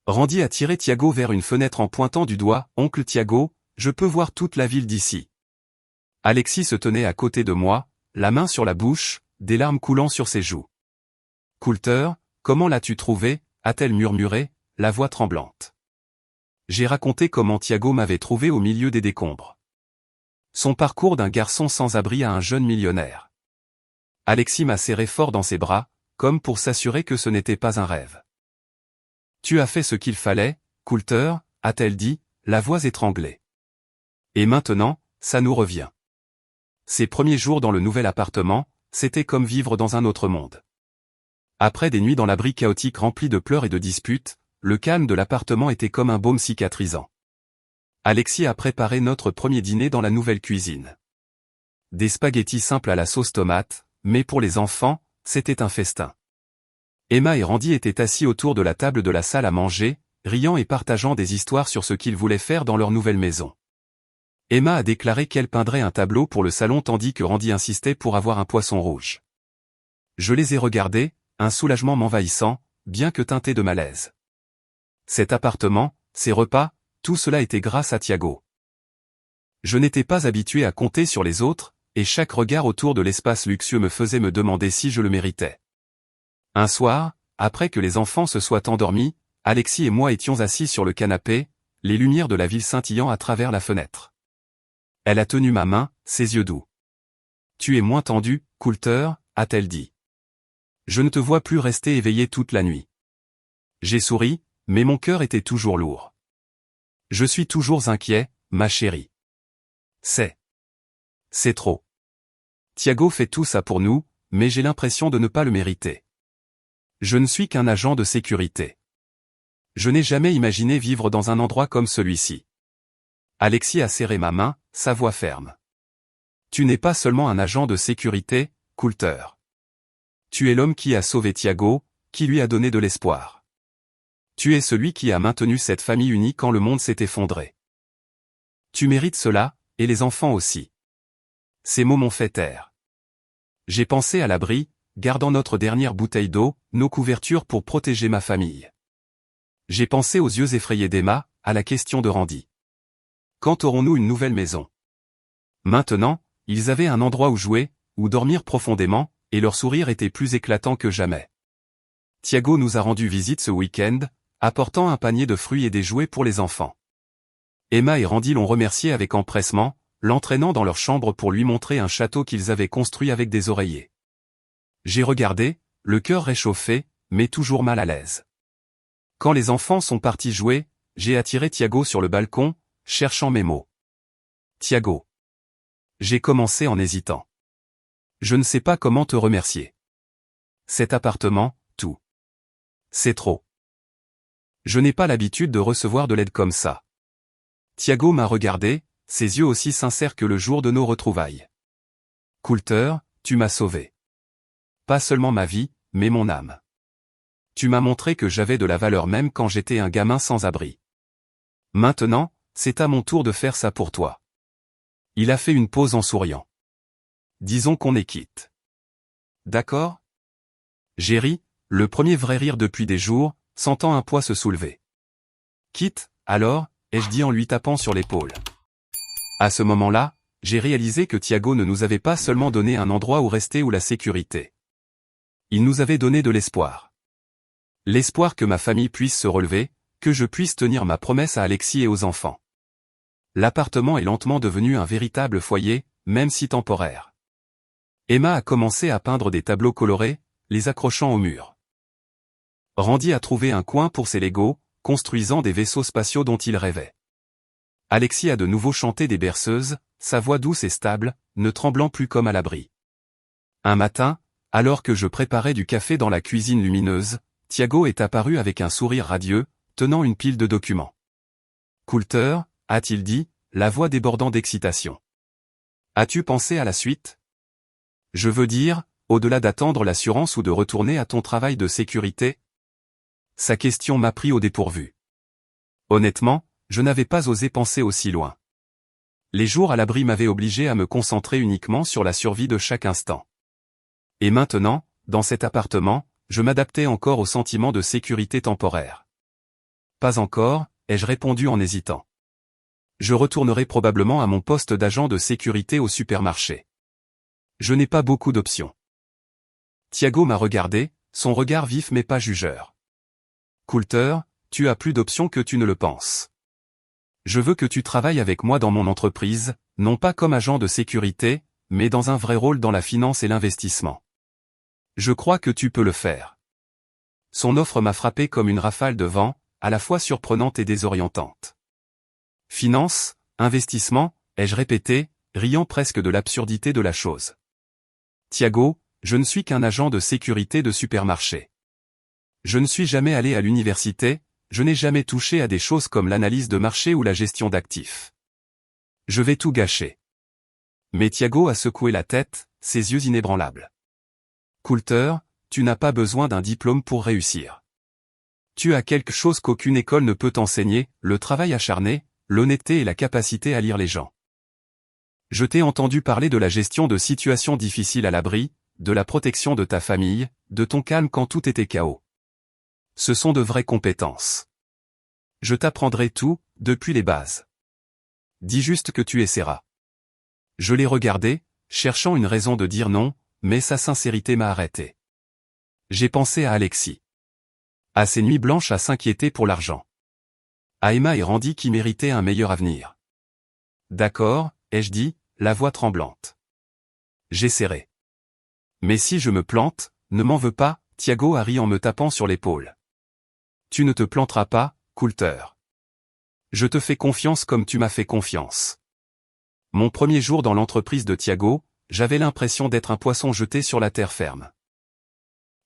Speaker 1: Randy a tiré Thiago vers une fenêtre en pointant du doigt, oncle Thiago, je peux voir toute la ville d'ici. Alexis se tenait à côté de moi, la main sur la bouche, des larmes coulant sur ses joues. Coulter, comment l'as-tu trouvé, a-t-elle murmuré, la voix tremblante. J'ai raconté comment Thiago m'avait trouvé au milieu des décombres. Son parcours d'un garçon sans abri à un jeune millionnaire. Alexis m'a serré fort dans ses bras, comme pour s'assurer que ce n'était pas un rêve. Tu as fait ce qu'il fallait, Coulter, a-t-elle dit, la voix étranglée. Et maintenant, ça nous revient. Ses premiers jours dans le nouvel appartement, c'était comme vivre dans un autre monde. Après des nuits dans l'abri chaotique rempli de pleurs et de disputes, le calme de l'appartement était comme un baume cicatrisant. Alexis a préparé notre premier dîner dans la nouvelle cuisine. Des spaghettis simples à la sauce tomate, mais pour les enfants, c'était un festin. Emma et Randy étaient assis autour de la table de la salle à manger, riant et partageant des histoires sur ce qu'ils voulaient faire dans leur nouvelle maison. Emma a déclaré qu'elle peindrait un tableau pour le salon tandis que Randy insistait pour avoir un poisson rouge. Je les ai regardés, un soulagement m'envahissant, bien que teinté de malaise. Cet appartement, ces repas, tout cela était grâce à Thiago. Je n'étais pas habitué à compter sur les autres, et chaque regard autour de l'espace luxueux me faisait me demander si je le méritais. Un soir, après que les enfants se soient endormis, Alexis et moi étions assis sur le canapé, les lumières de la ville scintillant à travers la fenêtre. Elle a tenu ma main, ses yeux doux. Tu es moins tendu, Coulter, a-t-elle dit. Je ne te vois plus rester éveillé toute la nuit. J'ai souri, mais mon cœur était toujours lourd. Je suis toujours inquiet, ma chérie. C'est trop. Thiago fait tout ça pour nous, mais j'ai l'impression de ne pas le mériter. Je ne suis qu'un agent de sécurité. Je n'ai jamais imaginé vivre dans un endroit comme celui-ci. Alexis a serré ma main, sa voix ferme. Tu n'es pas seulement un agent de sécurité, Coulter. Tu es l'homme qui a sauvé Thiago, qui lui a donné de l'espoir. Tu es celui qui a maintenu cette famille unie quand le monde s'est effondré. Tu mérites cela, et les enfants aussi. Ces mots m'ont fait taire. J'ai pensé à l'abri, gardant notre dernière bouteille d'eau, nos couvertures pour protéger ma famille. J'ai pensé aux yeux effrayés d'Emma, à la question de Randy. Quand aurons-nous une nouvelle maison? Maintenant, ils avaient un endroit où jouer, où dormir profondément, et leur sourire était plus éclatant que jamais. Thiago nous a rendu visite ce week-end, apportant un panier de fruits et des jouets pour les enfants. Emma et Randy l'ont remercié avec empressement, l'entraînant dans leur chambre pour lui montrer un château qu'ils avaient construit avec des oreillers. J'ai regardé, le cœur réchauffé, mais toujours mal à l'aise. Quand les enfants sont partis jouer, j'ai attiré Thiago sur le balcon, cherchant mes mots. Thiago. J'ai commencé en hésitant. Je ne sais pas comment te remercier. Cet appartement, tout. C'est trop. Je n'ai pas l'habitude de recevoir de l'aide comme ça. Thiago m'a regardé, ses yeux aussi sincères que le jour de nos retrouvailles. Coulter, tu m'as sauvé. Pas seulement ma vie, mais mon âme. Tu m'as montré que j'avais de la valeur même quand j'étais un gamin sans abri. Maintenant, c'est à mon tour de faire ça pour toi. Il a fait une pause en souriant. Disons qu'on est quitte. D'accord? J'ai ri, le premier vrai rire depuis des jours, sentant un poids se soulever. Quitte, alors, ai-je dit en lui tapant sur l'épaule. À ce moment-là, j'ai réalisé que Thiago ne nous avait pas seulement donné un endroit où rester ou la sécurité. Il nous avait donné de l'espoir. L'espoir que ma famille puisse se relever, que je puisse tenir ma promesse à Alexis et aux enfants. L'appartement est lentement devenu un véritable foyer, même si temporaire. Emma a commencé à peindre des tableaux colorés, les accrochant au mur. Randy a trouvé un coin pour ses Legos, construisant des vaisseaux spatiaux dont il rêvait. Alexis a de nouveau chanté des berceuses, sa voix douce et stable, ne tremblant plus comme à l'abri. Un matin, alors que je préparais du café dans la cuisine lumineuse, Thiago est apparu avec un sourire radieux, tenant une pile de documents. « Coulter », a-t-il dit, la voix débordant d'excitation. « As-tu pensé à la suite ? Je veux dire, au-delà d'attendre l'assurance ou de retourner à ton travail de sécurité ?» Sa question m'a pris au dépourvu. Honnêtement, je n'avais pas osé penser aussi loin. Les jours à l'abri m'avaient obligé à me concentrer uniquement sur la survie de chaque instant. Et maintenant, dans cet appartement, je m'adaptais encore au sentiment de sécurité temporaire. Pas encore, ai-je répondu en hésitant. Je retournerai probablement à mon poste d'agent de sécurité au supermarché. Je n'ai pas beaucoup d'options. Thiago m'a regardé, son regard vif mais pas jugeur. Coulter, tu as plus d'options que tu ne le penses. Je veux que tu travailles avec moi dans mon entreprise, non pas comme agent de sécurité, mais dans un vrai rôle dans la finance et l'investissement. Je crois que tu peux le faire. Son offre m'a frappé comme une rafale de vent, à la fois surprenante et désorientante. Finance, investissement, ai-je répété, riant presque de l'absurdité de la chose. Thiago, je ne suis qu'un agent de sécurité de supermarché. Je ne suis jamais allé à l'université, je n'ai jamais touché à des choses comme l'analyse de marché ou la gestion d'actifs. Je vais tout gâcher. Mais Thiago a secoué la tête, ses yeux inébranlables. Coulter, tu n'as pas besoin d'un diplôme pour réussir. Tu as quelque chose qu'aucune école ne peut t'enseigner, le travail acharné, l'honnêteté et la capacité à lire les gens. Je t'ai entendu parler de la gestion de situations difficiles à l'abri, de la protection de ta famille, de ton calme quand tout était chaos. Ce sont de vraies compétences. Je t'apprendrai tout, depuis les bases. Dis juste que tu essaieras. Je l'ai regardé, cherchant une raison de dire non, mais sa sincérité m'a arrêté. J'ai pensé à Alexis. À ses nuits blanches à s'inquiéter pour l'argent. À Emma et Randy qui méritaient un meilleur avenir. D'accord, ai-je dit, la voix tremblante. J'essaierai. Mais si je me plante, ne m'en veux pas, Thiago a ri en me tapant sur l'épaule. Tu ne te planteras pas, Coulter. Je te fais confiance comme tu m'as fait confiance. Mon premier jour dans l'entreprise de Thiago, j'avais l'impression d'être un poisson jeté sur la terre ferme.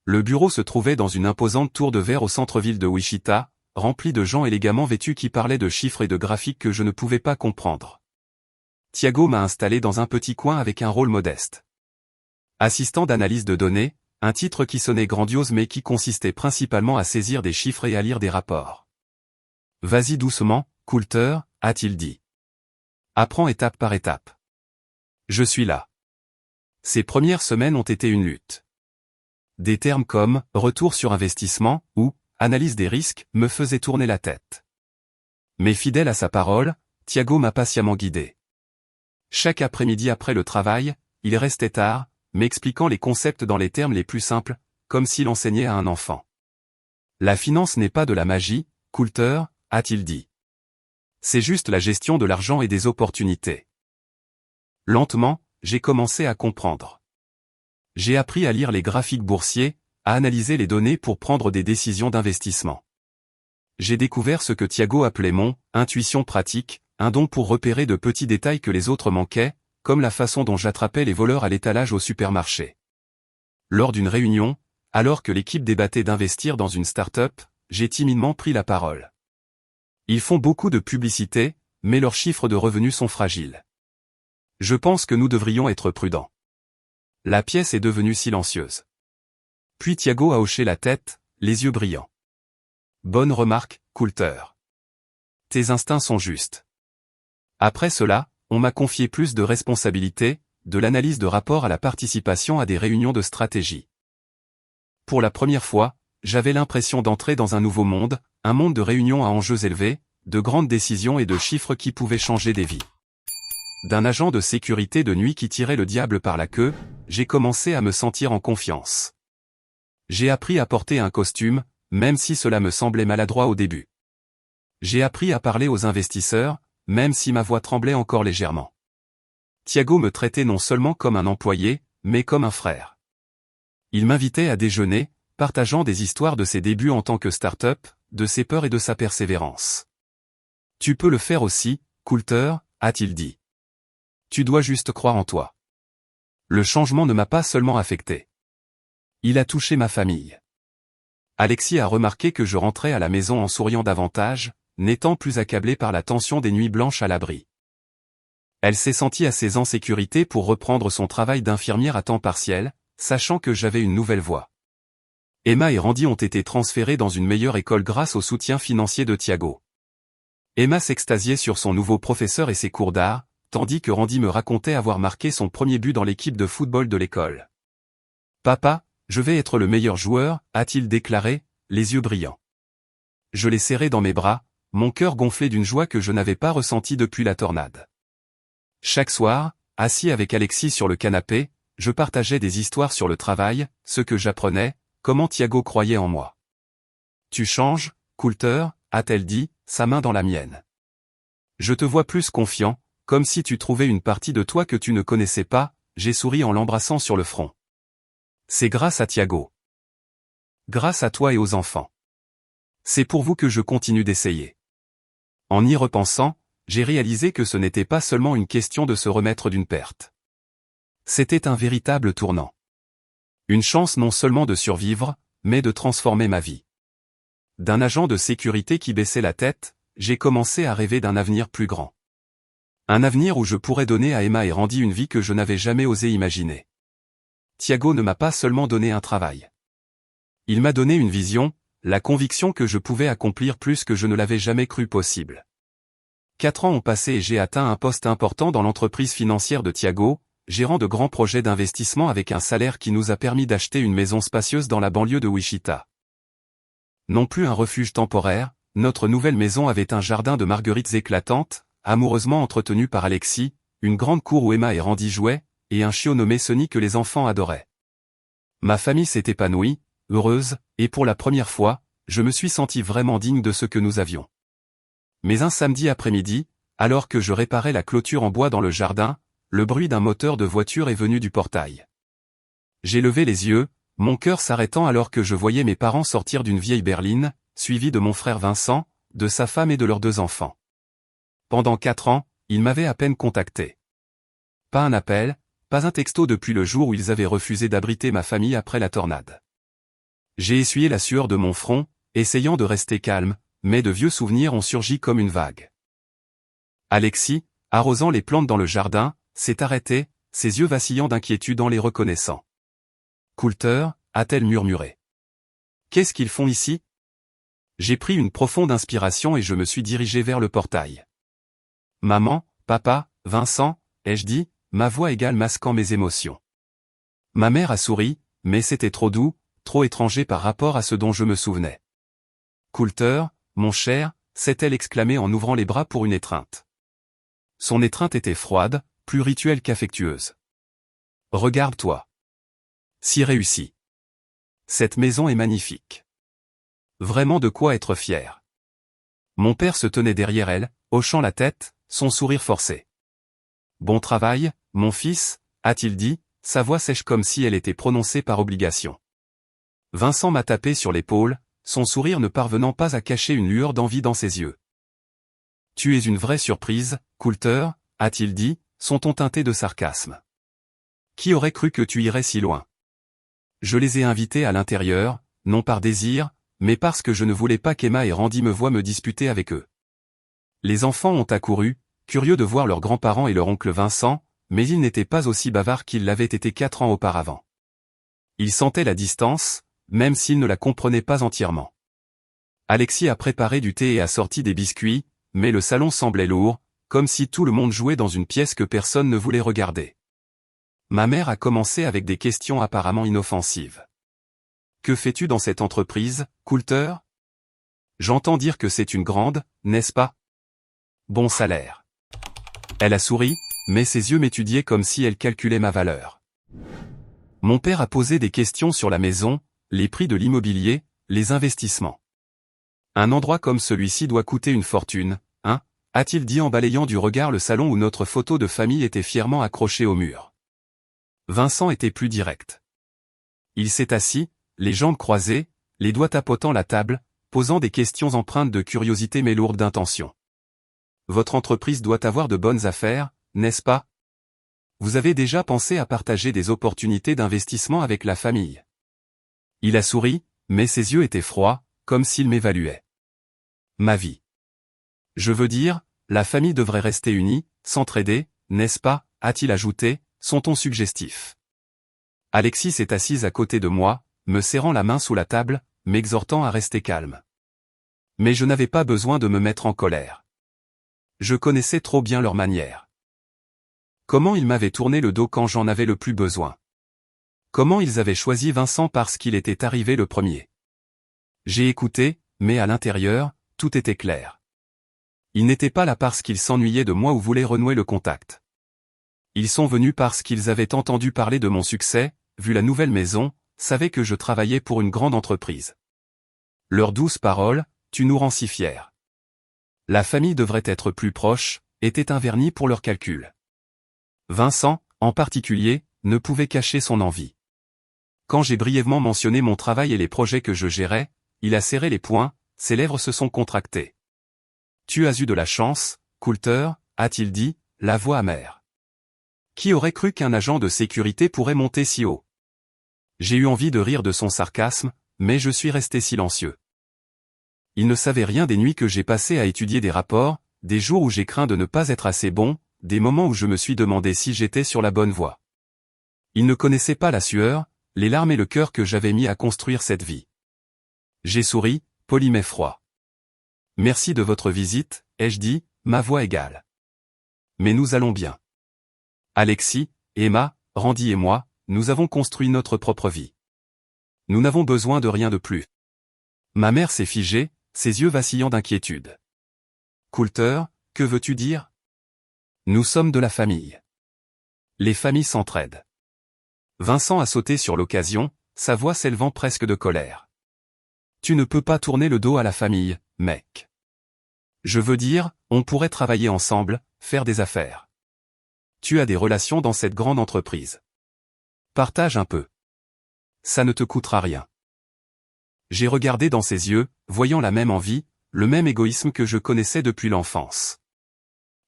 Speaker 1: Le bureau se trouvait dans une imposante tour de verre au centre-ville de Wichita, remplie de gens élégamment vêtus qui parlaient de chiffres et de graphiques que je ne pouvais pas comprendre. Thiago m'a installé dans un petit coin avec un rôle modeste. Assistant d'analyse de données, un titre qui sonnait grandiose mais qui consistait principalement à saisir des chiffres et à lire des rapports. « Vas-y doucement, Coulter », a-t-il dit. « Apprends étape par étape. » Je suis là. Ces premières semaines ont été une lutte. Des termes comme « retour sur investissement » ou « analyse des risques » me faisaient tourner la tête. Mais fidèle à sa parole, Thiago m'a patiemment guidé. Chaque après-midi après le travail, il restait tard, m'expliquant les concepts dans les termes les plus simples, comme s'il enseignait à un enfant. La finance n'est pas de la magie, Coulter, a-t-il dit. C'est juste la gestion de l'argent et des opportunités. Lentement, j'ai commencé à comprendre. J'ai appris à lire les graphiques boursiers, à analyser les données pour prendre des décisions d'investissement. J'ai découvert ce que Thiago appelait mon « intuition pratique », un don pour repérer de petits détails que les autres manquaient, comme la façon dont j'attrapais les voleurs à l'étalage au supermarché. Lors d'une réunion, alors que l'équipe débattait d'investir dans une start-up, j'ai timidement pris la parole. Ils font beaucoup de publicité, mais leurs chiffres de revenus sont fragiles. Je pense que nous devrions être prudents. La pièce est devenue silencieuse. Puis Thiago a hoché la tête, les yeux brillants. Bonne remarque, Coulter. Tes instincts sont justes. Après cela, on m'a confié plus de responsabilités, de l'analyse de rapports à la participation à des réunions de stratégie. Pour la première fois, j'avais l'impression d'entrer dans un nouveau monde, un monde de réunions à enjeux élevés, de grandes décisions et de chiffres qui pouvaient changer des vies. D'un agent de sécurité de nuit qui tirait le diable par la queue, j'ai commencé à me sentir en confiance. J'ai appris à porter un costume, même si cela me semblait maladroit au début. J'ai appris à parler aux investisseurs, même si ma voix tremblait encore légèrement. Thiago me traitait non seulement comme un employé, mais comme un frère. Il m'invitait à déjeuner, partageant des histoires de ses débuts en tant que start-up, de ses peurs et de sa persévérance. « Tu peux le faire aussi, Coulter », a-t-il dit. « Tu dois juste croire en toi. » Le changement ne m'a pas seulement affecté. Il a touché ma famille. Alexis a remarqué que je rentrais à la maison en souriant davantage, n'étant plus accablée par la tension des nuits blanches à l'abri. Elle s'est sentie assez en sécurité pour reprendre son travail d'infirmière à temps partiel, sachant que j'avais une nouvelle voie. Emma et Randy ont été transférés dans une meilleure école grâce au soutien financier de Thiago. Emma s'extasiait sur son nouveau professeur et ses cours d'art, tandis que Randy me racontait avoir marqué son premier but dans l'équipe de football de l'école. « Papa, je vais être le meilleur joueur », a-t-il déclaré, les yeux brillants. Je l'ai serré dans mes bras, mon cœur gonflé d'une joie que je n'avais pas ressentie depuis la tornade. Chaque soir, assis avec Alexis sur le canapé, je partageais des histoires sur le travail, ce que j'apprenais, comment Thiago croyait en moi. « Tu changes, Coulter », a-t-elle dit, sa main dans la mienne. « Je te vois plus confiant, comme si tu trouvais une partie de toi que tu ne connaissais pas », j'ai souri en l'embrassant sur le front. « C'est grâce à Thiago. Grâce à toi et aux enfants. C'est pour vous que je continue d'essayer. » En y repensant, j'ai réalisé que ce n'était pas seulement une question de se remettre d'une perte. C'était un véritable tournant. Une chance non seulement de survivre, mais de transformer ma vie. D'un agent de sécurité qui baissait la tête, j'ai commencé à rêver d'un avenir plus grand. Un avenir où je pourrais donner à Emma et Randy une vie que je n'avais jamais osé imaginer. Thiago ne m'a pas seulement donné un travail. Il m'a donné une vision, la conviction que je pouvais accomplir plus que je ne l'avais jamais cru possible. 4 ans ont passé et j'ai atteint un poste important dans l'entreprise financière de Thiago, gérant de grands projets d'investissement avec un salaire qui nous a permis d'acheter une maison spacieuse dans la banlieue de Wichita. Non plus un refuge temporaire, notre nouvelle maison avait un jardin de marguerites éclatantes, amoureusement entretenu par Alexis, une grande cour où Emma et Randy jouaient, et un chiot nommé Sonny que les enfants adoraient. Ma famille s'est épanouie, heureuse, et pour la première fois, je me suis senti vraiment digne de ce que nous avions. Mais un samedi après-midi, alors que je réparais la clôture en bois dans le jardin, le bruit d'un moteur de voiture est venu du portail. J'ai levé les yeux, mon cœur s'arrêtant alors que je voyais mes parents sortir d'une vieille berline, suivis de mon frère Vincent, de sa femme et de leurs 2 enfants. Pendant 4 ans, ils m'avaient à peine contacté. Pas un appel, pas un texto depuis le jour où ils avaient refusé d'abriter ma famille après la tornade. J'ai essuyé la sueur de mon front, essayant de rester calme, mais de vieux souvenirs ont surgi comme une vague. Alexis, arrosant les plantes dans le jardin, s'est arrêté, ses yeux vacillant d'inquiétude en les reconnaissant. « Coulter », a-t-elle murmuré. « Qu'est-ce qu'ils font ici ?» J'ai pris une profonde inspiration et je me suis dirigé vers le portail. « Maman, papa, Vincent », ai-je dit, ma voix égale masquant mes émotions. Ma mère a souri, mais c'était trop doux, trop étranger par rapport à ce dont je me souvenais. « Coulter, mon cher », s'est-elle exclamée en ouvrant les bras pour une étreinte. Son étreinte était froide, plus rituelle qu'affectueuse. « Regarde-toi. Si réussi. Cette maison est magnifique. Vraiment de quoi être fier. » Mon père se tenait derrière elle, hochant la tête, son sourire forcé. « Bon travail, mon fils », a-t-il dit, sa voix sèche comme si elle était prononcée par obligation. Vincent m'a tapé sur l'épaule, son sourire ne parvenant pas à cacher une lueur d'envie dans ses yeux. « Tu es une vraie surprise, Coulter », a-t-il dit, son ton teinté de sarcasme. « Qui aurait cru que tu irais si loin ? Je les ai invités à l'intérieur, non par désir, mais parce que je ne voulais pas qu'Emma et Randy me voient me disputer avec eux. » Les enfants ont accouru, curieux de voir leurs grands-parents et leur oncle Vincent, mais ils n'étaient pas aussi bavards qu'ils l'avaient été 4 ans auparavant. Ils sentaient la distance, même s'ils ne la comprenaient pas entièrement. Alexis a préparé du thé et a sorti des biscuits, mais le salon semblait lourd, comme si tout le monde jouait dans une pièce que personne ne voulait regarder. Ma mère a commencé avec des questions apparemment inoffensives. « Que fais-tu dans cette entreprise, Coulter ? J'entends dire que c'est une grande, n'est-ce pas? Bon salaire. Elle a souri, mais ses yeux m'étudiaient comme si elle calculait ma valeur. Mon père a posé des questions sur la maison, les prix de l'immobilier, les investissements. Un endroit comme celui-ci doit coûter une fortune, hein? A-t-il dit en balayant du regard le salon où notre photo de famille était fièrement accrochée au mur. Vincent était plus direct. Il s'est assis, les jambes croisées, les doigts tapotant la table, posant des questions empreintes de curiosité mais lourdes d'intention. Votre entreprise doit avoir de bonnes affaires, n'est-ce pas? Vous avez déjà pensé à partager des opportunités d'investissement avec la famille? Il a souri, mais ses yeux étaient froids, comme s'il m'évaluait. Ma vie. Je veux dire, la famille devrait rester unie, s'entraider, n'est-ce pas, a-t-il ajouté, son ton suggestif. Alexis s'est assise à côté de moi, me serrant la main sous la table, m'exhortant à rester calme. Mais je n'avais pas besoin de me mettre en colère. Je connaissais trop bien leur manière. Comment ils m'avaient tourné le dos quand j'en avais le plus besoin. Comment ils avaient choisi Vincent parce qu'il était arrivé le premier. J'ai écouté, mais à l'intérieur, tout était clair. Ils n'étaient pas là parce qu'ils s'ennuyaient de moi ou voulaient renouer le contact. Ils sont venus parce qu'ils avaient entendu parler de mon succès, vu la nouvelle maison, savaient que je travaillais pour une grande entreprise. Leurs douces paroles, tu nous rends si fiers. La famille devrait être plus proche, était un vernis pour leurs calculs. Vincent, en particulier, ne pouvait cacher son envie. Quand j'ai brièvement mentionné mon travail et les projets que je gérais, il a serré les poings, ses lèvres se sont contractées. Tu as eu de la chance, Coulter, a-t-il dit, la voix amère. Qui aurait cru qu'un agent de sécurité pourrait monter si haut? J'ai eu envie de rire de son sarcasme, mais je suis resté silencieux. Il ne savait rien des nuits que j'ai passées à étudier des rapports, des jours où j'ai craint de ne pas être assez bon, des moments où je me suis demandé si j'étais sur la bonne voie. Il ne connaissait pas la sueur, les larmes et le cœur que j'avais mis à construire cette vie. J'ai souri, poli mais froid. Merci de votre visite, ai-je dit, ma voix égale. Mais nous allons bien. Alexis, Emma, Randy et moi, nous avons construit notre propre vie. Nous n'avons besoin de rien de plus. Ma mère s'est figée, ses yeux vacillants d'inquiétude. Coulter, que veux-tu dire? Nous sommes de la famille. Les familles s'entraident. Vincent a sauté sur l'occasion, sa voix s'élevant presque de colère. Tu ne peux pas tourner le dos à la famille, mec. Je veux dire, on pourrait travailler ensemble, faire des affaires. Tu as des relations dans cette grande entreprise. Partage un peu. Ça ne te coûtera rien. J'ai regardé dans ses yeux, voyant la même envie, le même égoïsme que je connaissais depuis l'enfance.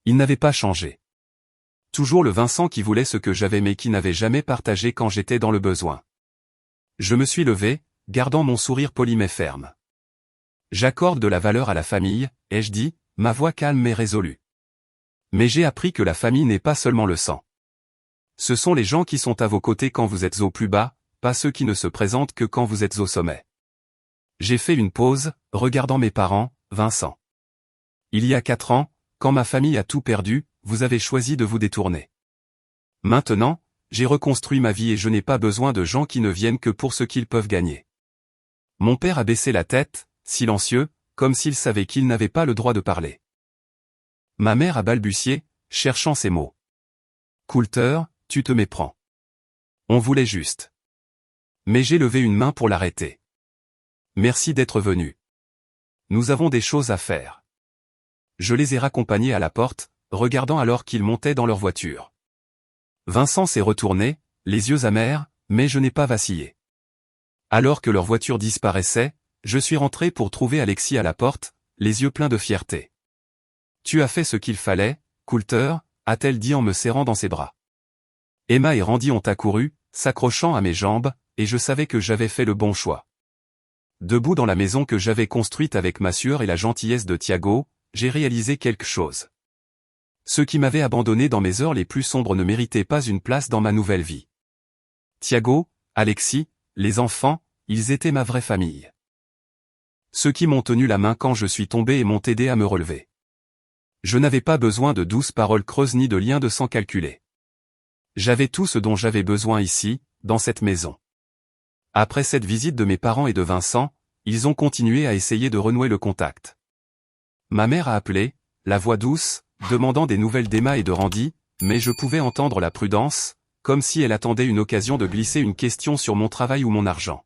Speaker 1: Il n'avait pas changé. Toujours le Vincent qui voulait ce que j'avais mais qui n'avait jamais partagé quand j'étais dans le besoin. Je me suis levé, gardant mon sourire poli mais ferme. J'accorde de la valeur à la famille, ai-je dit, ma voix calme mais résolue. Mais j'ai appris que la famille n'est pas seulement le sang. Ce sont les gens qui sont à vos côtés quand vous êtes au plus bas, pas ceux qui ne se présentent que quand vous êtes au sommet. J'ai fait une pause, regardant mes parents, Vincent. Il y a 4 ans, quand ma famille a tout perdu, vous avez choisi de vous détourner. Maintenant, j'ai reconstruit ma vie et je n'ai pas besoin de gens qui ne viennent que pour ce qu'ils peuvent gagner. Mon père a baissé la tête, silencieux, comme s'il savait qu'il n'avait pas le droit de parler. Ma mère a balbutié, cherchant ses mots. Coulter, tu te méprends. On voulait juste. Mais j'ai levé une main pour l'arrêter. Merci d'être venu. Nous avons des choses à faire. Je les ai raccompagnés à la porte, regardant alors qu'ils montaient dans leur voiture. Vincent s'est retourné, les yeux amers, mais je n'ai pas vacillé. Alors que leur voiture disparaissait, je suis rentré pour trouver Alexis à la porte, les yeux pleins de fierté. Tu as fait ce qu'il fallait, Coulter, a-t-elle dit en me serrant dans ses bras. Emma et Randy ont accouru, s'accrochant à mes jambes, et je savais que j'avais fait le bon choix. Debout dans la maison que j'avais construite avec ma sueur et la gentillesse de Thiago, j'ai réalisé quelque chose. Ceux qui m'avaient abandonné dans mes heures les plus sombres ne méritaient pas une place dans ma nouvelle vie. Thiago, Alexis, les enfants, ils étaient ma vraie famille. Ceux qui m'ont tenu la main quand je suis tombé et m'ont aidé à me relever. Je n'avais pas besoin de douces paroles creuses ni de liens de sang calculés. J'avais tout ce dont j'avais besoin ici, dans cette maison. Après cette visite de mes parents et de Vincent, ils ont continué à essayer de renouer le contact. Ma mère a appelé, la voix douce, demandant des nouvelles d'Emma et de Randy, mais je pouvais entendre la prudence, comme si elle attendait une occasion de glisser une question sur mon travail ou mon argent.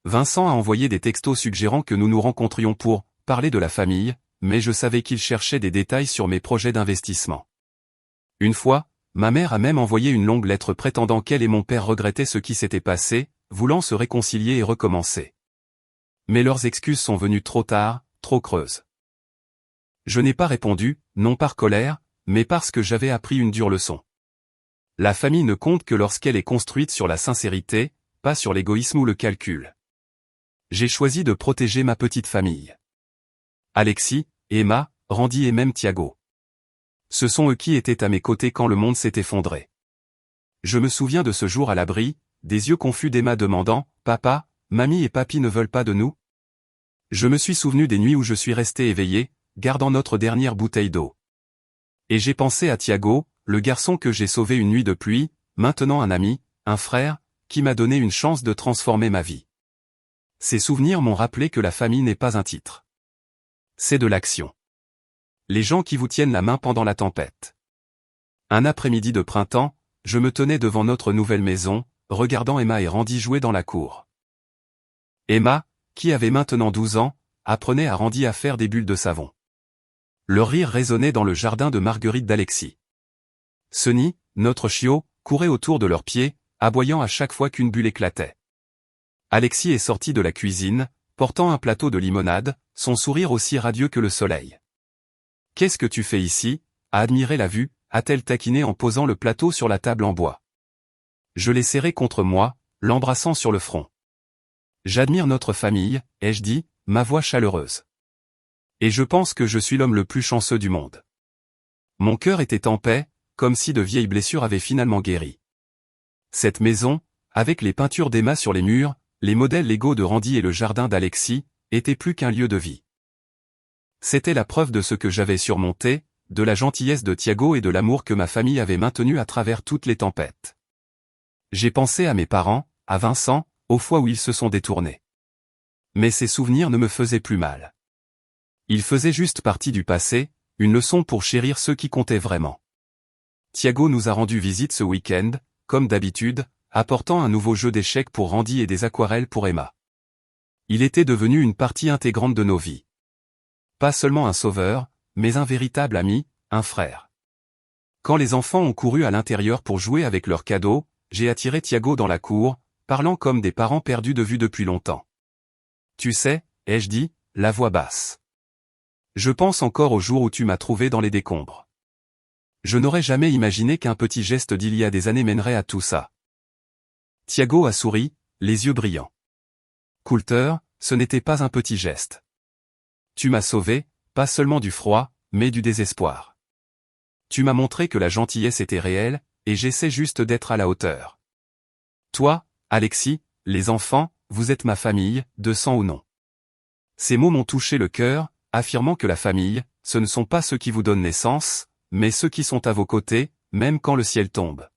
Speaker 1: Vincent a envoyé des textos suggérant que nous nous rencontrions pour parler de la famille, mais je savais qu'il cherchait des détails sur mes projets d'investissement. Une fois, ma mère a même envoyé une longue lettre prétendant qu'elle et mon père regrettaient ce qui s'était passé, voulant se réconcilier et recommencer. Mais leurs excuses sont venues trop tard, trop creuses. Je n'ai pas répondu, non par colère, mais parce que j'avais appris une dure leçon. La famille ne compte que lorsqu'elle est construite sur la sincérité, pas sur l'égoïsme ou le calcul. J'ai choisi de protéger ma petite famille. Alexis, Emma, Randy et même Thiago. Ce sont eux qui étaient à mes côtés quand le monde s'est effondré. Je me souviens de ce jour à l'abri, des yeux confus d'Emma demandant « Papa, mamie et papy ne veulent pas de nous ?» Je me suis souvenu des nuits où je suis resté éveillé, gardant notre dernière bouteille d'eau. Et j'ai pensé à Thiago, le garçon que j'ai sauvé une nuit de pluie, maintenant un ami, un frère, qui m'a donné une chance de transformer ma vie. Ces souvenirs m'ont rappelé que la famille n'est pas un titre. C'est de l'action. Les gens qui vous tiennent la main pendant la tempête. Un après-midi de printemps, je me tenais devant notre nouvelle maison, regardant Emma et Randy jouer dans la cour. Emma, qui avait maintenant 12 ans, apprenait à Randy à faire des bulles de savon. Leur rire résonnait dans le jardin de Marguerite d'Alexis. Sonny, notre chiot, courait autour de leurs pieds, aboyant à chaque fois qu'une bulle éclatait. Alexis est sorti de la cuisine, portant un plateau de limonade, son sourire aussi radieux que le soleil. « Qu'est-ce que tu fais ici ?» a admiré la vue, a-t-elle taquiné en posant le plateau sur la table en bois. Je l'ai serré contre moi, l'embrassant sur le front. « J'admire notre famille, ai-je dit, ma voix chaleureuse. Et je pense que je suis l'homme le plus chanceux du monde. » Mon cœur était en paix, comme si de vieilles blessures avaient finalement guéri. Cette maison, avec les peintures d'Emma sur les murs, les modèles Lego de Randy et le jardin d'Alexis, était plus qu'un lieu de vie. C'était la preuve de ce que j'avais surmonté, de la gentillesse de Thiago et de l'amour que ma famille avait maintenu à travers toutes les tempêtes. J'ai pensé à mes parents, à Vincent, aux fois où ils se sont détournés. Mais ces souvenirs ne me faisaient plus mal. Ils faisaient juste partie du passé, une leçon pour chérir ceux qui comptaient vraiment. Thiago nous a rendu visite ce week-end, comme d'habitude, apportant un nouveau jeu d'échecs pour Randy et des aquarelles pour Emma. Il était devenu une partie intégrante de nos vies. Pas seulement un sauveur, mais un véritable ami, un frère. Quand les enfants ont couru à l'intérieur pour jouer avec leurs cadeaux, j'ai attiré Thiago dans la cour, parlant comme des parents perdus de vue depuis longtemps. « Tu sais, ai-je dit, la voix basse. Je pense encore au jour où tu m'as trouvé dans les décombres. Je n'aurais jamais imaginé qu'un petit geste d'il y a des années mènerait à tout ça. » Thiago a souri, les yeux brillants. « Coulter, ce n'était pas un petit geste. Tu m'as sauvé, pas seulement du froid, mais du désespoir. Tu m'as montré que la gentillesse était réelle, et j'essaie juste d'être à la hauteur. Toi, Alexis, les enfants, vous êtes ma famille, de sang ou non. » Ces mots m'ont touché le cœur, affirmant que la famille, ce ne sont pas ceux qui vous donnent naissance, mais ceux qui sont à vos côtés, même quand le ciel tombe.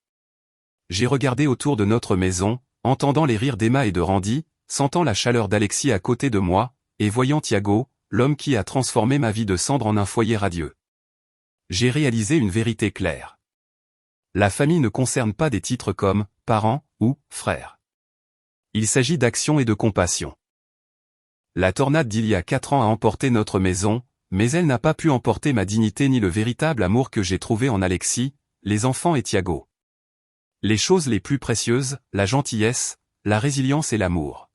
Speaker 1: J'ai regardé autour de notre maison, entendant les rires d'Emma et de Randy, sentant la chaleur d'Alexis à côté de moi, et voyant Thiago, l'homme qui a transformé ma vie de cendre en un foyer radieux. J'ai réalisé une vérité claire. La famille ne concerne pas des titres comme « parents » ou « frères ». Il s'agit d'action et de compassion. La tornade d'il y a 4 ans a emporté notre maison, mais elle n'a pas pu emporter ma dignité ni le véritable amour que j'ai trouvé en Alexis, les enfants et Thiago. Les choses les plus précieuses, la gentillesse, la résilience et l'amour.